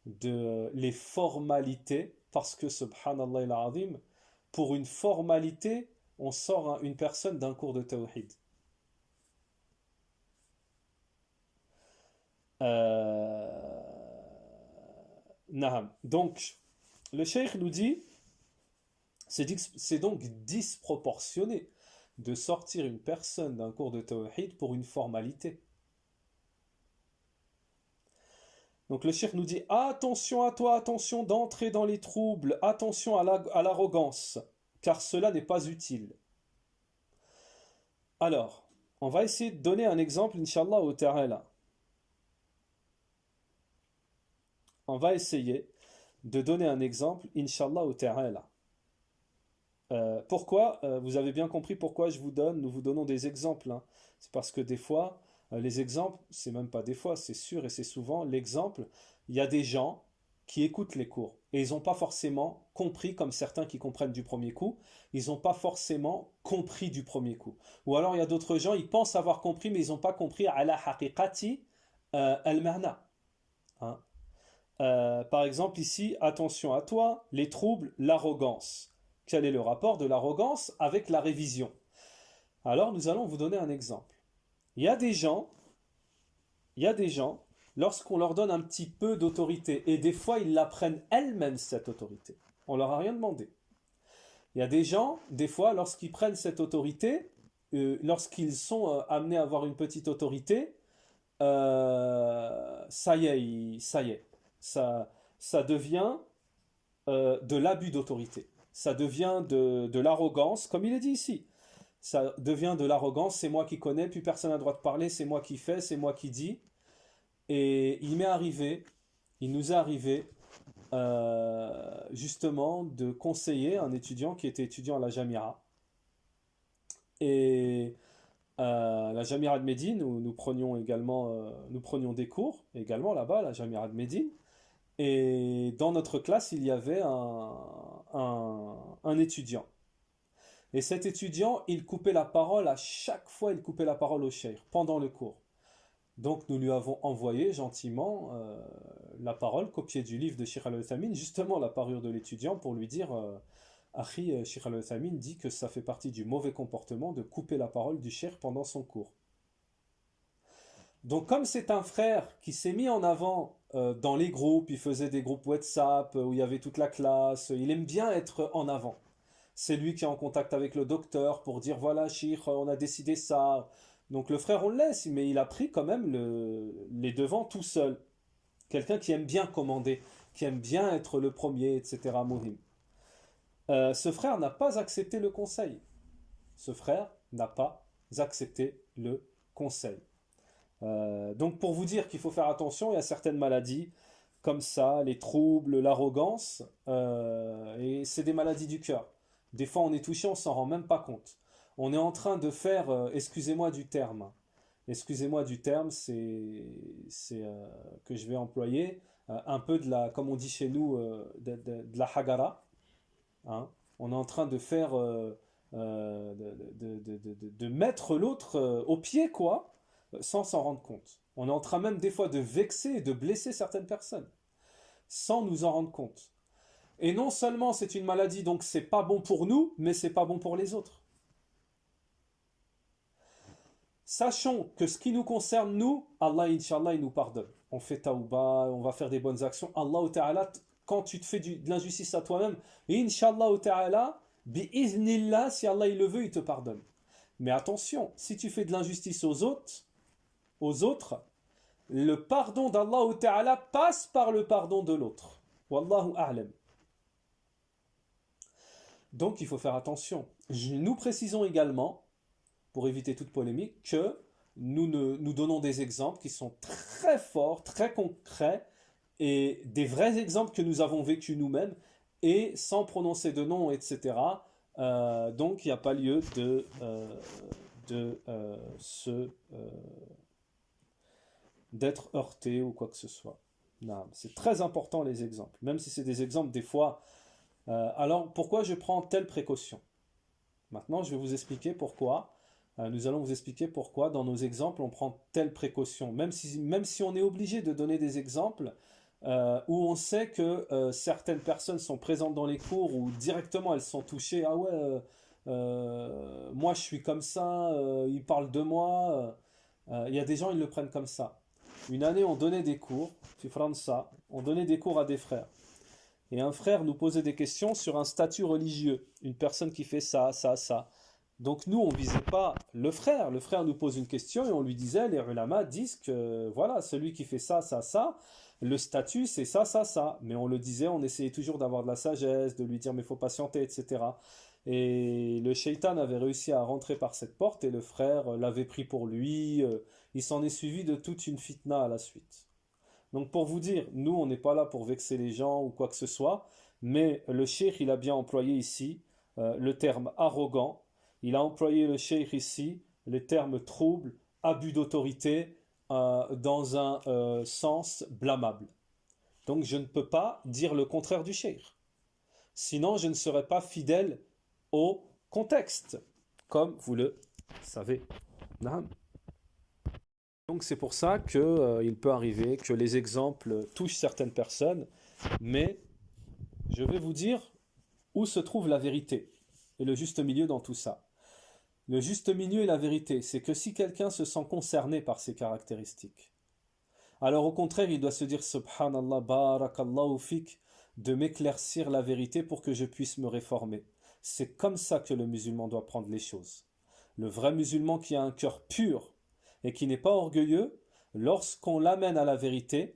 les formalités, parce que subhanallah al-azim, pour une formalité on sort une personne d'un cours de tawhid. Donc, le cheikh nous dit, c'est donc disproportionné de sortir une personne d'un cours de tawhid pour une formalité. Donc le cheikh nous dit, attention à toi, attention d'entrer dans les troubles, attention à l'arrogance, car cela n'est pas utile. Alors, on va essayer de donner un exemple, Inch'Allah au ta'ala. On va essayer de donner un exemple, Inch'Allah au ta'ala. Pourquoi vous avez bien compris pourquoi nous vous donnons des exemples. Hein. C'est parce que des fois, les exemples, c'est même pas des fois, c'est sûr et c'est souvent l'exemple. Il y a des gens qui écoutent les cours et ils n'ont pas forcément compris, comme certains qui comprennent du premier coup, ils n'ont pas forcément compris du premier coup. Ou alors il y a d'autres gens, ils pensent avoir compris, mais ils n'ont pas compris ala haqiqati al-ma'na. Hein. Par exemple ici, attention à toi, les troubles, l'arrogance. Quel est le rapport de l'arrogance avec la révision? Alors nous allons vous donner un exemple. Il y a des gens, lorsqu'on leur donne un petit peu d'autorité, et des fois ils la prennent elles-mêmes cette autorité, on leur a rien demandé. Il y a des gens, des fois, lorsqu'ils prennent cette autorité, lorsqu'ils sont amenés à avoir une petite autorité, ça y est, ça y est, ça devient de l'abus d'autorité. Ça devient de l'arrogance, comme il est dit ici. Ça devient de l'arrogance, c'est moi qui connais, plus personne n'a le droit de parler, c'est moi qui fais, c'est moi qui dis. Et il nous est arrivé justement de conseiller un étudiant qui était étudiant à la Jamira. Et la Jamira de Médine, où nous prenions également nous prenions des cours, également là-bas, la Jamira de Médine. Et dans notre classe, il y avait un étudiant. Et cet étudiant, il coupait la parole à chaque fois, il coupait la parole au cheikh pendant le cours. Donc nous lui avons envoyé gentiment la parole, copiée du livre de Cheikh Al-Uthaymeen, justement la parure de l'étudiant pour lui dire Akhi, Cheikh Al-Uthaymeen dit que ça fait partie du mauvais comportement de couper la parole du cheikh pendant son cours. Donc comme c'est un frère qui s'est mis en avant dans les groupes, il faisait des groupes WhatsApp où il y avait toute la classe, il aime bien être en avant. C'est lui qui est en contact avec le docteur pour dire voilà, Cheikh, on a décidé ça. Donc le frère, on le laisse, mais il a pris quand même les devants tout seul. Quelqu'un qui aime bien commander, qui aime bien être le premier, etc. Mohim. Ce frère n'a pas accepté le conseil. Ce frère n'a pas accepté le conseil. Donc pour vous dire qu'il faut faire attention, il y a certaines maladies comme ça, les troubles, l'arrogance, et c'est des maladies du cœur. Des fois on est touché, on s'en rend même pas compte. On est en train de faire, excusez-moi du terme, c'est que je vais employer, un peu de la, comme on dit chez nous, de la hagara. Hein. On est en train de faire, de mettre l'autre au pied, quoi, sans s'en rendre compte. On est en train même des fois de vexer et de blesser certaines personnes, sans nous en rendre compte. Et non seulement c'est une maladie, donc c'est pas bon pour nous, mais c'est pas bon pour les autres. Sachons que ce qui nous concerne, nous, Allah, Inch'Allah, il nous pardonne. On fait taouba, on va faire des bonnes actions. Allah Ta'ala, quand tu te fais de l'injustice à toi-même, Inch'Allah Ta'ala, bi'iznillah, si Allah il le veut, il te pardonne. Mais attention, si tu fais de l'injustice aux autres, le pardon d'Allah Ta'ala passe par le pardon de l'autre. Wallahu a'lam. Donc il faut faire attention. Nous précisons également, pour éviter toute polémique, que nous donnons des exemples qui sont très forts, très concrets, et des vrais exemples que nous avons vécus nous-mêmes, et sans prononcer de nom, etc. Donc il n'y a pas lieu d'être heurté ou quoi que ce soit. Non, c'est très important les exemples, même si c'est des exemples des fois. Alors pourquoi je prends telle précaution? Maintenant je vais vous expliquer pourquoi. Nous allons vous expliquer pourquoi dans nos exemples on prend telle précaution, même si on est obligé de donner des exemples où on sait que certaines personnes sont présentes dans les cours où directement elles sont touchées, ah ouais, moi je suis comme ça, ils parlent de moi, il y a des gens ils le prennent comme ça. Une année on donnait des cours, on donnait des cours à des frères. Et un frère nous posait des questions sur un statut religieux, une personne qui fait ça, ça, ça. Donc nous, on ne visait pas le frère. Le frère nous pose une question et on lui disait, les ulama disent que voilà, celui qui fait ça, ça, ça, le statut c'est ça, ça, ça. Mais on le disait, on essayait toujours d'avoir de la sagesse, de lui dire mais il faut patienter, etc. Et le shaitan avait réussi à rentrer par cette porte et le frère l'avait pris pour lui. Il s'en est suivi de toute une fitna à la suite. Donc pour vous dire, nous on n'est pas là pour vexer les gens ou quoi que ce soit, mais le cheikh il a bien employé ici le terme arrogant, il a employé le cheikh ici les termes trouble, abus d'autorité dans un sens blâmable. Donc je ne peux pas dire le contraire du cheikh. Sinon je ne serais pas fidèle au contexte, comme vous le savez. Naam. Donc c'est pour ça qu'il peut arriver que les exemples touchent certaines personnes, mais je vais vous dire où se trouve la vérité et le juste milieu dans tout ça. Le juste milieu et la vérité, c'est que si quelqu'un se sent concerné par ces caractéristiques, alors au contraire il doit se dire Subhanallah, barakallahu fik, de m'éclaircir la vérité pour que je puisse me réformer. C'est comme ça que le musulman doit prendre les choses. Le vrai musulman qui a un cœur pur, et qui n'est pas orgueilleux, lorsqu'on l'amène à la vérité,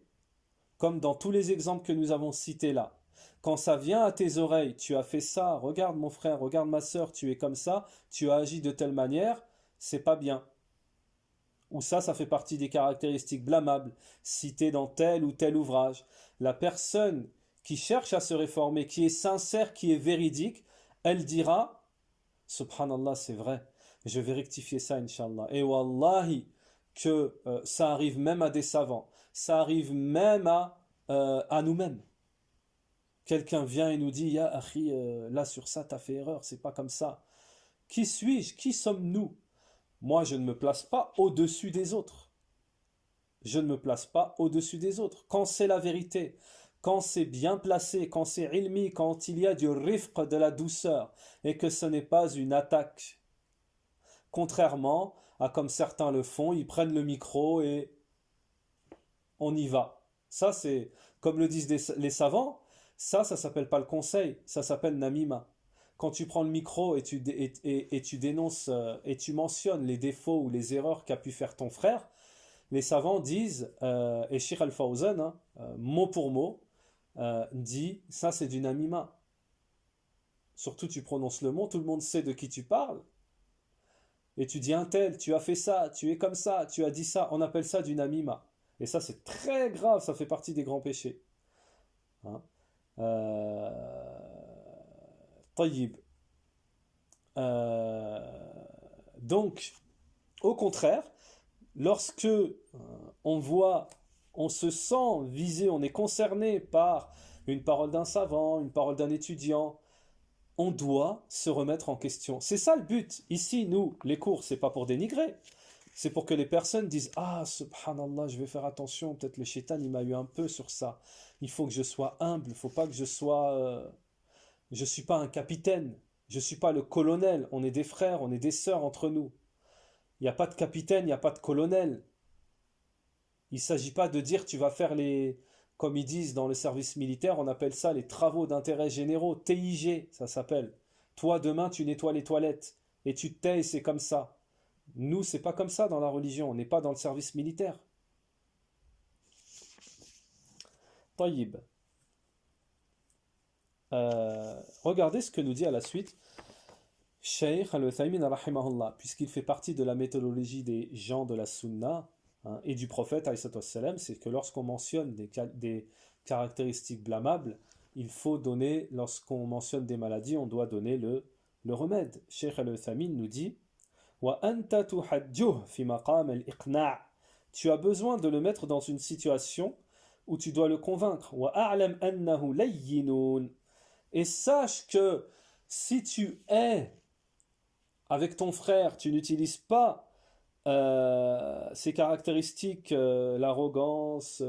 comme dans tous les exemples que nous avons cités là, quand ça vient à tes oreilles, tu as fait ça, regarde mon frère, regarde ma sœur, tu es comme ça, tu as agi de telle manière, c'est pas bien. Ou ça fait partie des caractéristiques blâmables citées dans tel ou tel ouvrage. La personne qui cherche à se réformer, qui est sincère, qui est véridique, elle dira, subhanallah, c'est vrai, je vais rectifier ça, inshallah. Et wallahi, que ça arrive même à des savants, ça arrive même à nous-mêmes. Quelqu'un vient et nous dit, ya akhi, là sur ça, t'as fait erreur, c'est pas comme ça. Qui suis-je? Qui sommes-nous? Moi, je ne me place pas au-dessus des autres. Je ne me place pas au-dessus des autres. Quand c'est la vérité, quand c'est bien placé, quand c'est ilmi, quand il y a du rifq, de la douceur, et que ce n'est pas une attaque. Contrairement à comme certains le font, ils prennent le micro et on y va. Ça, c'est, comme le disent les savants, ça s'appelle pas le conseil, ça s'appelle namima. Quand tu prends le micro et tu dénonces et tu mentionnes les défauts ou les erreurs qu'a pu faire ton frère, les savants disent, et Sheikh Al-Fawzan, hein, mot pour mot, dit, ça c'est du namima. Surtout tu prononces le mot, tout le monde sait de qui tu parles, et tu dis un tel, tu as fait ça, tu es comme ça, tu as dit ça, on appelle ça du namima. Et ça c'est très grave, ça fait partie des grands péchés. Hein. طيب. Donc, au contraire, lorsque on voit, on se sent visé, on est concerné par une parole d'un savant, une parole d'un étudiant, on doit se remettre en question. C'est ça le but. Ici, nous, les cours, c'est pas pour dénigrer. C'est pour que les personnes disent, ah, subhanallah, je vais faire attention, peut-être le shaitan, il m'a eu un peu sur ça. Il faut que je sois humble, il faut pas que je sois... je suis pas un capitaine, je suis pas le colonel, on est des frères, on est des sœurs entre nous. Il n'y a pas de capitaine, il n'y a pas de colonel. Il ne s'agit pas de dire tu vas faire les, comme ils disent dans le service militaire, on appelle ça les travaux d'intérêt généraux, TIG, ça s'appelle. Toi, demain, tu nettoies les toilettes et tu te tais, c'est comme ça. Nous, c'est pas comme ça dans la religion, on n'est pas dans le service militaire. Taïb. Regardez ce que nous dit à la suite Shaykh al-Uthaymin rahimahullah, puisqu'il fait partie de la méthodologie des gens de la Sunna, hein, et du prophète alayhi, c'est que lorsqu'on mentionne des caractéristiques blâmables, il faut donner, lorsqu'on mentionne des maladies, on doit donner le remède. Shaykh al-Uthaymin nous dit Wa anta tuhajjuh fi maqam al-iqna'. Tu as besoin de le mettre dans une situation où tu dois le convaincre. Wa a'lam annahu layyinun. Et sache que si tu es avec ton frère, tu n'utilises pas ces caractéristiques, l'arrogance,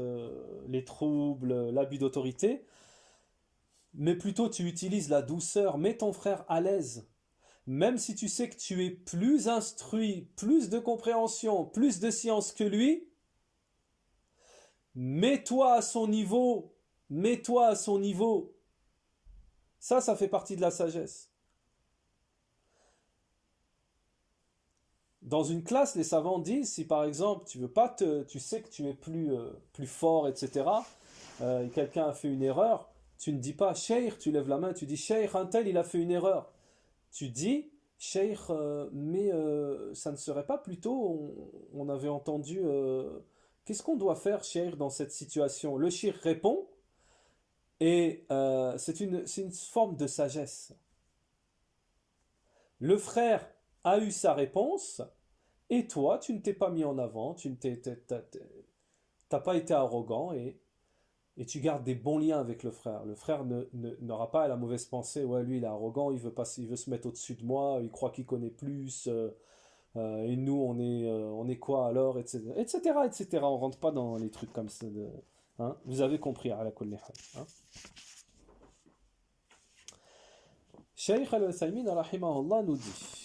les troubles, l'abus d'autorité, mais plutôt tu utilises la douceur, mets ton frère à l'aise. Même si tu sais que tu es plus instruit, plus de compréhension, plus de science que lui, mets-toi à son niveau, mets-toi à son niveau. Ça fait partie de la sagesse. Dans une classe, les savants disent, si par exemple tu veux pas tu sais que tu es plus fort, etc., et quelqu'un a fait une erreur, tu ne dis pas Cheikh, tu lèves la main, tu dis Cheikh, un tel il a fait une erreur. Tu dis Cheikh, mais ça ne serait pas plutôt, on avait entendu, qu'est-ce qu'on doit faire, Cheikh, dans cette situation? Le Cheikh répond, et c'est une forme de sagesse. Le frère a eu sa réponse, et toi, tu ne t'es pas mis en avant, tu ne t'as pas été arrogant, et tu gardes des bons liens avec le frère. Le frère n'aura pas la mauvaise pensée, ouais, lui il est arrogant, il veut se mettre au-dessus de moi, il croit qu'il connaît plus, et nous on est quoi alors, etc., etc., etc. On rentre pas dans les trucs comme ça. Hein? Vous avez compris, ala kulli hal, hein? Shaykh al-Uthaymin rahimahullah nous dit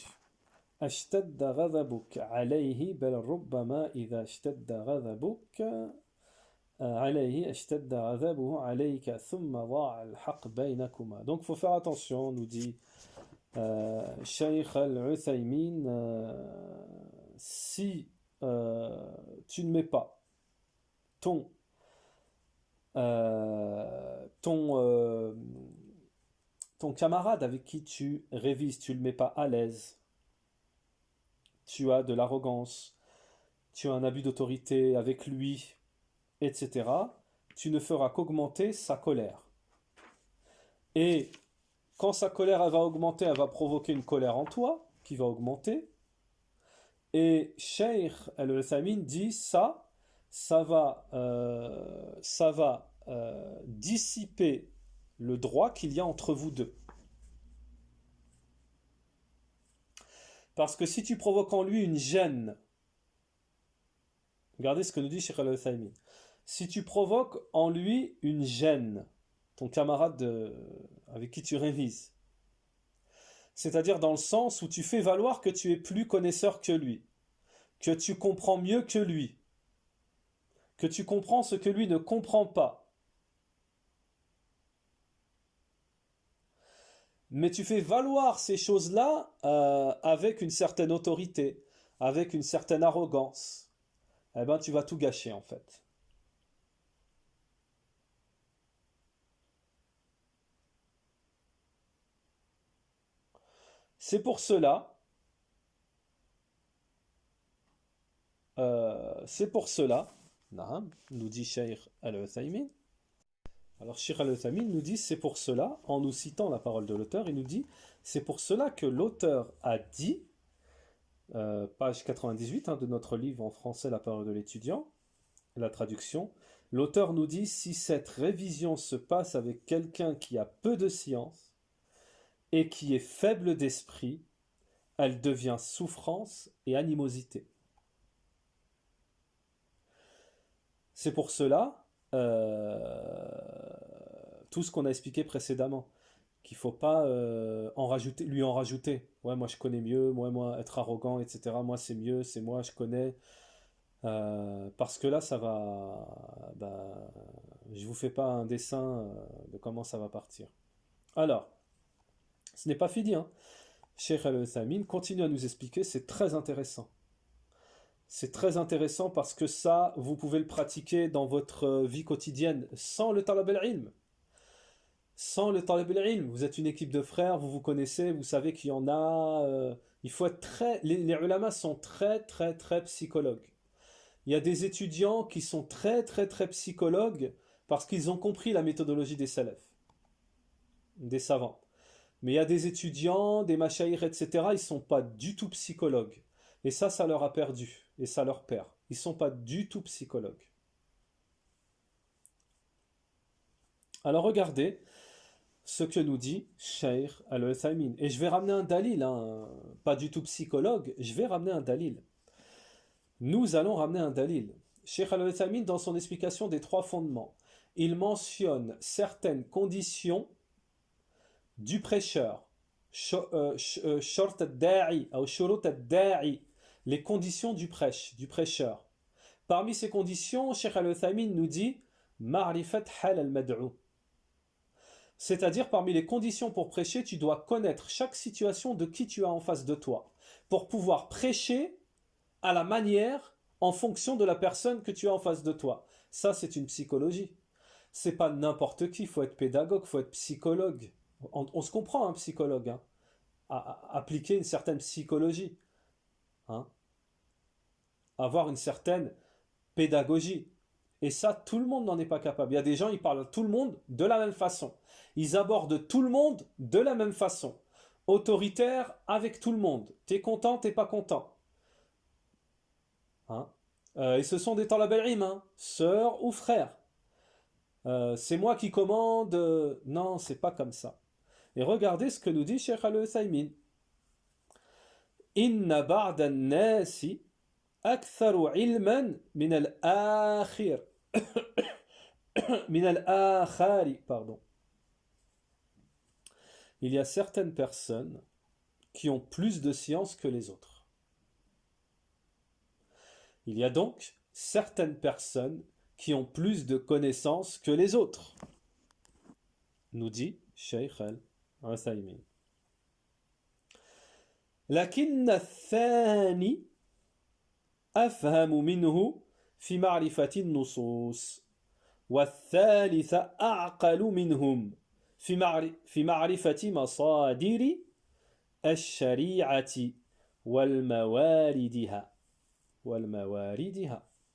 أشتد غضبك عليه بل ربما إذا اشتد غضبك عليه اشتد غضبه عليك ثم ضاع الحق بينكما. Donc faut faire attention, nous dit Shaykh al-Uthaymin, si tu ne mets pas ton, ton, ton camarade avec qui tu révises, tu ne le mets pas à l'aise, tu as de l'arrogance, tu as un abus d'autorité avec lui, etc., tu ne feras qu'augmenter sa colère. Et quand sa colère elle va augmenter, elle va provoquer une colère en toi qui va augmenter. Et Cheikh Al-Uthaymeen dit ça va dissiper le droit qu'il y a entre vous deux. Parce que si tu provoques en lui une gêne, regardez ce que nous dit Cheikh Al-Uthaymeen, si tu provoques en lui une gêne, ton camarade avec qui tu révises, c'est-à-dire dans le sens où tu fais valoir que tu es plus connaisseur que lui, que tu comprends mieux que lui, que tu comprends ce que lui ne comprend pas. Mais tu fais valoir ces choses-là avec une certaine autorité, avec une certaine arrogance. Eh ben, tu vas tout gâcher en fait. C'est pour cela, naam, nous dit Cheikh Al-Uthaymeen. Alors Cheikh Al-Uthaymeen nous dit c'est pour cela, en nous citant la parole de l'auteur, il nous dit c'est pour cela que l'auteur a dit, page 98 de notre livre en français La parole de l'étudiant, la traduction, l'auteur nous dit si cette révision se passe avec quelqu'un qui a peu de science et qui est faible d'esprit, elle devient souffrance et animosité. C'est pour cela, tout ce qu'on a expliqué précédemment, qu'il ne faut pas lui en rajouter. Ouais, moi je connais mieux, moi être arrogant, etc. Moi c'est mieux, c'est moi, je connais. Parce que là, ça va. Bah, je vous fais pas un dessin de comment ça va partir. Alors, ce n'est pas fini, hein. Cheikh Al-Uthaymeen continue à nous expliquer, c'est très intéressant. C'est très intéressant parce que ça, vous pouvez le pratiquer dans votre vie quotidienne sans le talab al-ilm. Sans le talab al-ilm, vous êtes une équipe de frères, vous vous connaissez, vous savez qu'il y en a. Il faut être très. Les ulamas sont très, très, très psychologues. Il y a des étudiants qui sont très, très, très psychologues parce qu'ils ont compris la méthodologie des salafs, des savants. Mais il y a des étudiants, des machaïrs, etc., ils ne sont pas du tout psychologues. Et ça leur a perdu. Et ça leur perd. Ils ne sont pas du tout psychologues. Alors regardez ce que nous dit Cheikh Al-Uthaymeen. Et je vais ramener un dalil, hein, pas du tout psychologue, je vais ramener un dalil. Nous allons ramener un dalil. Cheikh Al-Uthaymeen, dans son explication des trois fondements, il mentionne certaines conditions du prêcheur. Short ad-da'i ou shurut ad-da'i, les conditions du prêcheur. Parmi ces conditions, Cheikh Al-Uthaymeen nous dit ma'rifat hal al-mad'u. C'est-à-dire, parmi les conditions pour prêcher, tu dois connaître chaque situation de qui tu as en face de toi, pour pouvoir prêcher à la manière, en fonction de la personne que tu as en face de toi. Ça, c'est une psychologie. C'est pas n'importe qui, il faut être pédagogue, il faut être psychologue. On se comprend, un psychologue, hein, à appliquer une certaine psychologie, hein, avoir une certaine pédagogie. Et ça, tout le monde n'en est pas capable. Il y a des gens, ils parlent à tout le monde de la même façon. Ils abordent tout le monde de la même façon. Autoritaire avec tout le monde. T'es content, t'es pas content. Hein, et ce sont des talab al-ilm, hein, sœurs ou frères. C'est moi qui commande. Non, c'est pas comme ça. Et regardez ce que nous dit Cheikh Al-Uthaymeen. Inna ba'da an-nasi aktharu ilman min al-akhir. Min al-akhari, pardon. Il y a certaines personnes qui ont plus de science que les autres. Il y a donc certaines personnes qui ont plus de connaissances que les autres, nous dit Cheikh Al-Uthaymeen. لكن الثاني أفهم منه في معرفة النصوص والثالث أعقل منهم في معرفة مصادر الشريعة والمواردها.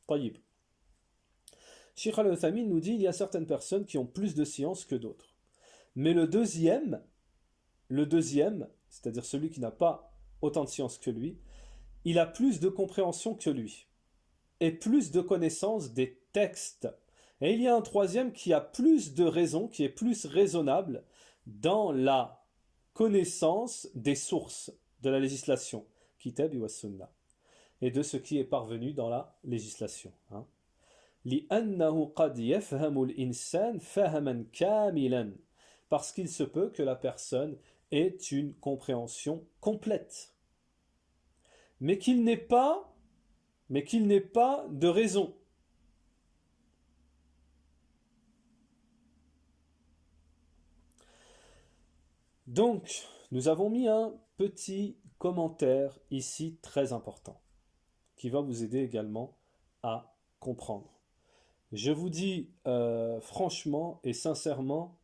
طيب. Cheikh Al-Uthaymin nous dit il y a certaines personnes qui ont plus de science que d'autres. Mais le deuxième, c'est-à-dire celui qui n'a pas autant de science que lui, il a plus de compréhension que lui et plus de connaissance des textes. Et il y a un troisième qui a plus de raison, qui est plus raisonnable dans la connaissance des sources de la législation, Kitab wa Sunnah, et de ce qui est parvenu dans la législation. لأنه قد يفهم الإنسان فهما كاملا, parce qu'il se peut que la personne ait une compréhension complète, mais qu'il n'ait pas de raison. Donc, nous avons mis un petit commentaire ici très important, qui va vous aider également à comprendre. Je vous dis franchement et sincèrement,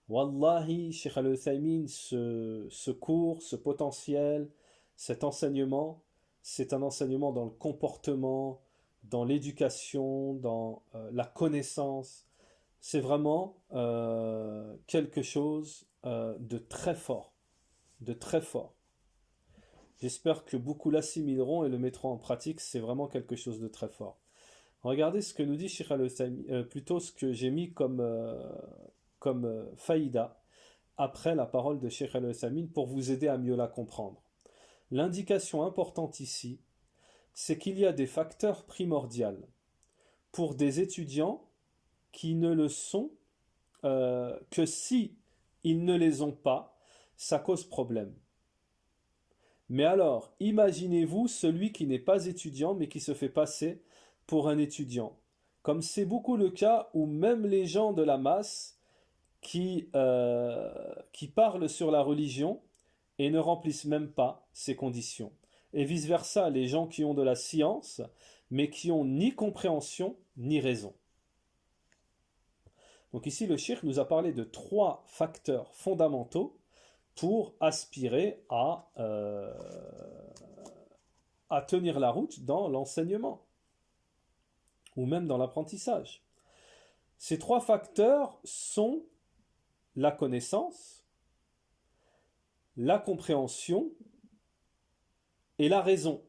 Wallahi, Cheikh Al-Uthaymin, ce cours, ce potentiel, cet enseignement, c'est un enseignement dans le comportement, dans l'éducation, dans la connaissance. C'est vraiment quelque chose de très fort, de très fort. J'espère que beaucoup l'assimileront et le mettront en pratique. C'est vraiment quelque chose de très fort. Regardez ce que nous dit Cheikh Al-Uthaymin, plutôt ce que j'ai mis comme faïda après la parole de Cheikh Al-Uthaymin pour vous aider à mieux la comprendre. L'indication importante ici, c'est qu'il y a des facteurs primordiaux pour des étudiants qui ne le sont que si ils ne les ont pas, ça cause problème. Mais alors, imaginez-vous celui qui n'est pas étudiant mais qui se fait passer pour un étudiant. Comme c'est beaucoup le cas où même les gens de la masse qui parlent sur la religion et ne remplissent même pas ces conditions. Et vice-versa, les gens qui ont de la science mais qui n'ont ni compréhension ni raison. Donc ici, le cheikh nous a parlé de 3 facteurs fondamentaux pour aspirer à tenir la route dans l'enseignement ou même dans l'apprentissage. Ces 3 facteurs sont la connaissance, la compréhension et la raison.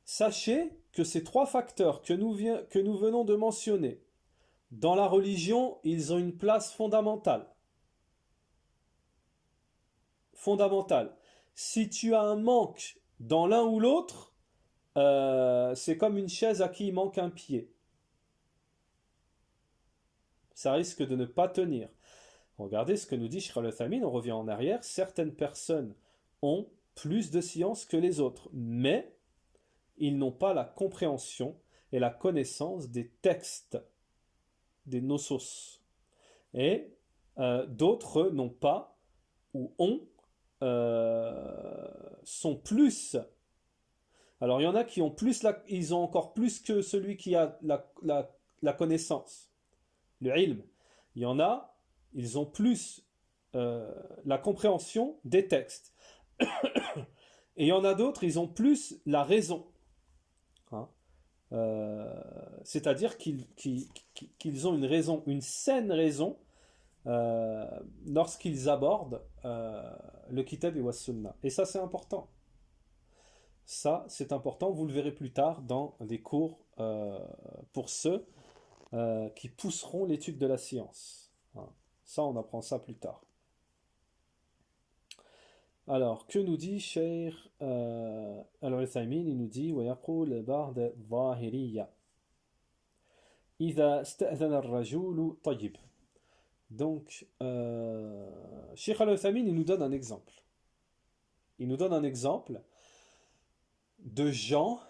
Sachez que ces 3 facteurs que nous venons de mentionner, dans la religion, ils ont une place fondamentale. Fondamentale. Si tu as un manque dans l'un ou l'autre, c'est comme une chaise à qui il manque un pied. Ça risque de ne pas tenir. Regardez ce que nous dit Cheikh Al-Uthaymin, on revient en arrière. Certaines personnes ont plus de science que les autres, mais ils n'ont pas la compréhension et la connaissance des textes, des nosos. Et d'autres n'ont pas ou sont plus. Alors il y en a qui ont plus, ils ont encore plus que celui qui a la connaissance, le ilm. Il y en a, ils ont plus la compréhension des textes. Et il y en a d'autres, ils ont plus la raison. C'est-à-dire qu'ils ont une raison, une saine raison lorsqu'ils abordent le Kitab wa Sunnah. Et ça, c'est important. Ça, c'est important. Vous le verrez plus tard dans des cours pour ceux qui pousseront l'étude de la science. Ça, on apprend ça plus tard. Alors, que nous dit Cheikh Al-Uthaymin? Il nous dit ويقول بعض الظاهرية إذا استأذن الرجل طيب. Donc, Cheikh Al-Uthaymin, il nous donne un exemple. Il nous donne un exemple de gens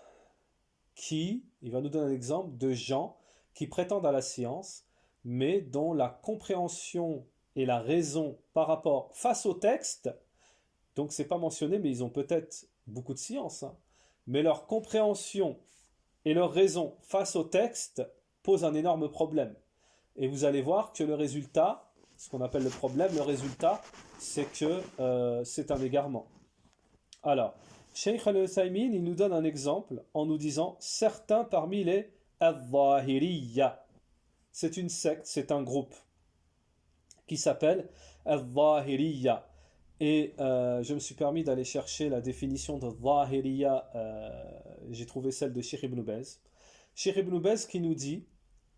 il va nous donner un exemple de gens qui prétendent à la science, mais dont la compréhension et la raison face au texte, donc c'est pas mentionné, mais ils ont peut-être beaucoup de science, mais leur compréhension et leur raison face au texte posent un énorme problème. Et vous allez voir que le résultat, ce qu'on appelle le problème, le résultat, c'est que c'est un égarement. Alors, Sheikh Al-Uthaymin, il nous donne un exemple en nous disant certains parmi les Al-Zahiriyya. C'est une secte, c'est un groupe qui s'appelle Al-Zahiriyya. Et je me suis permis d'aller chercher la définition de Zahiriyya. J'ai trouvé celle de Sheikh Ibn Baz. Sheikh Ibn Baz qui nous dit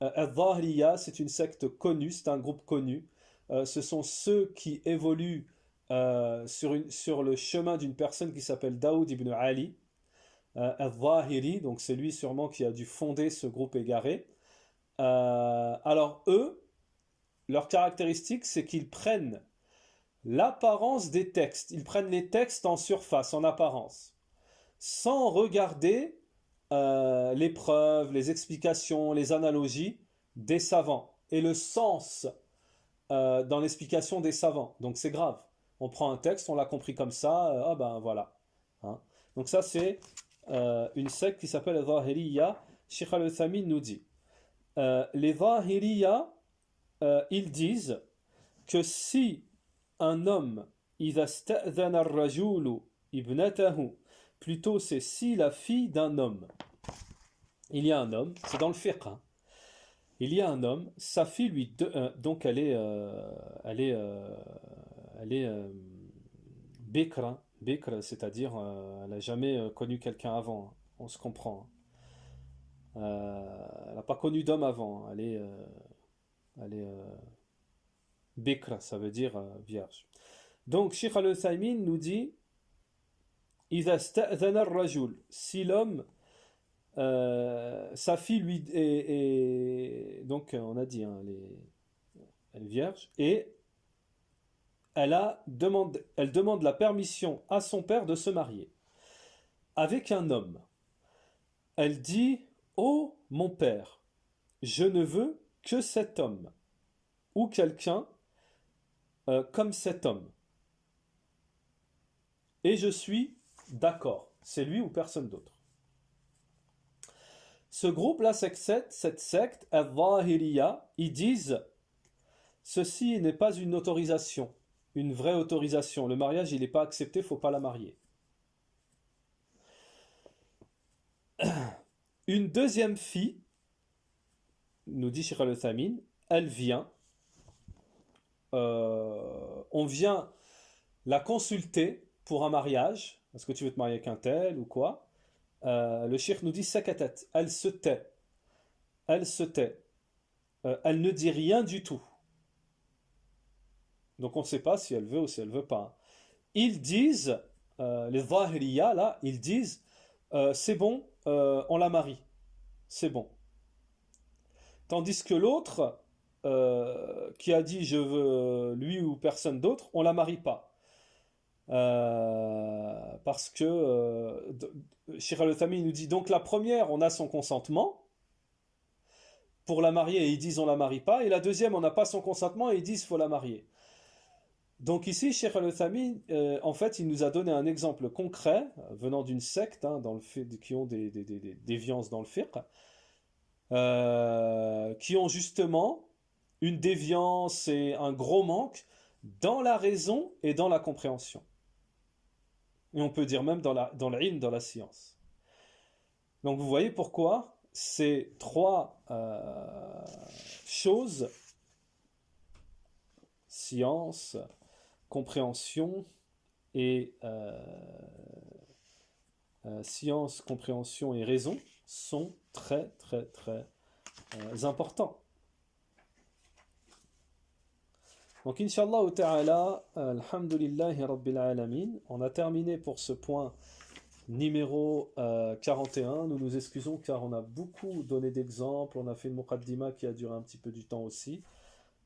Al-Zahiriyya, c'est une secte connue, c'est un groupe connu. Ce sont ceux qui évoluent sur le chemin d'une personne qui s'appelle Daoud ibn Ali al-Zahiri, donc c'est lui sûrement qui a dû fonder ce groupe égaré. Alors eux, leur caractéristique, c'est qu'ils prennent l'apparence des textes, ils prennent les textes en surface, en apparence, sans regarder les preuves, les explications, les analogies des savants, et le sens dans l'explication des savants. Donc c'est grave. On prend un texte, on l'a compris comme ça, ah ben voilà. Hein. Donc ça c'est une secte qui s'appelle Zahiriyya. Sheikh Al-Uthaymeen nous dit les Zahiriyya, ils disent que si un homme إذا استأذن الرجل ابنته, plutôt c'est si la fille d'un homme, il y a un homme, c'est dans le fiqh, hein. Il y a un homme, sa fille lui donc elle est bikra, bikra, c'est-à-dire elle n'a jamais connu quelqu'un avant, hein. On se comprend, hein. Elle n'a pas connu d'homme avant, hein. Elle est bikra, ça veut dire vierge. Donc Sheikh Al-Uthaymin nous dit إذا استأذن الرجل, si l'homme sa fille lui donc on a dit hein, elle est vierge et elle demande la permission à son père de se marier avec un homme. Elle dit oh mon père, je ne veux que cet homme ou quelqu'un comme cet homme et je suis d'accord, c'est lui ou personne d'autre. Ce groupe-là, cette secte, Al-Zahiriyya, ils disent ceci n'est pas une autorisation, une vraie autorisation. Le mariage, il n'est pas accepté, il ne faut pas la marier. Une deuxième fille, nous dit Sheikh Al-Uthaymeen, elle vient, on vient la consulter pour un mariage, est-ce que tu veux te marier avec un tel ou quoi? Le cheikh nous dit sakatat, elle se tait, elle elle ne dit rien du tout. Donc on ne sait pas si elle veut ou si elle veut pas. Ils disent, les Zahiriyya là, ils disent c'est bon, on la marie, c'est bon. Tandis que l'autre qui a dit je veux lui ou personne d'autre, on la marie pas. Parce que Sheikh Al-Uthaymin nous dit donc la première on a son consentement pour la marier et ils disent on la marie pas, et la deuxième on n'a pas son consentement et ils disent faut la marier. Donc ici Sheikh Al-Uthaymin en fait il nous a donné un exemple concret venant d'une secte hein, dans le fait, qui ont des déviances dans le fiqh, qui ont justement une déviance et un gros manque dans la raison et dans la compréhension. Et on peut dire même dans l'ilm, dans la science. Donc vous voyez pourquoi ces trois choses, science, compréhension et science, compréhension et raison, sont très très très importants. Donc, Inch'Allah ta'ala, alhamdulillahi rabbil alamin, on a terminé pour ce point numéro 41. Nous nous excusons car on a beaucoup donné d'exemples, on a fait une muqaddima qui a duré un petit peu du temps aussi.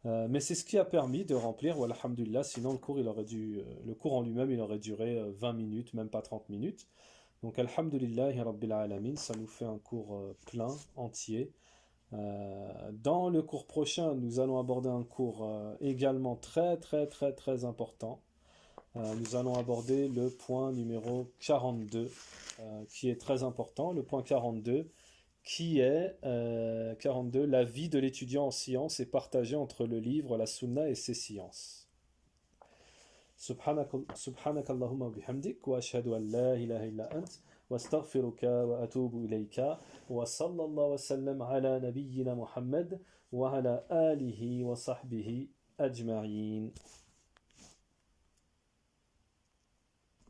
Mais c'est ce qui a permis de remplir, ou alhamdulillah, sinon le cours en lui-même il aurait duré 20 minutes, même pas 30 minutes. Donc, alhamdulillahi rabbil alamin, ça nous fait un cours plein, entier. Dans le cours prochain, nous allons aborder un cours également très très très très important. Nous allons aborder le point numéro 42, qui est très important, le point 42, qui est 42, la vie de l'étudiant en sciences est partagée entre le livre, la sunna et ses sciences. سبحانك اللهم وبحمدك وأشهد أن لا إله إلا أنت واستغفرك وأتوب إليك وصلى الله وسلم على نبينا محمد وعلى آله وصحبه أجمعين.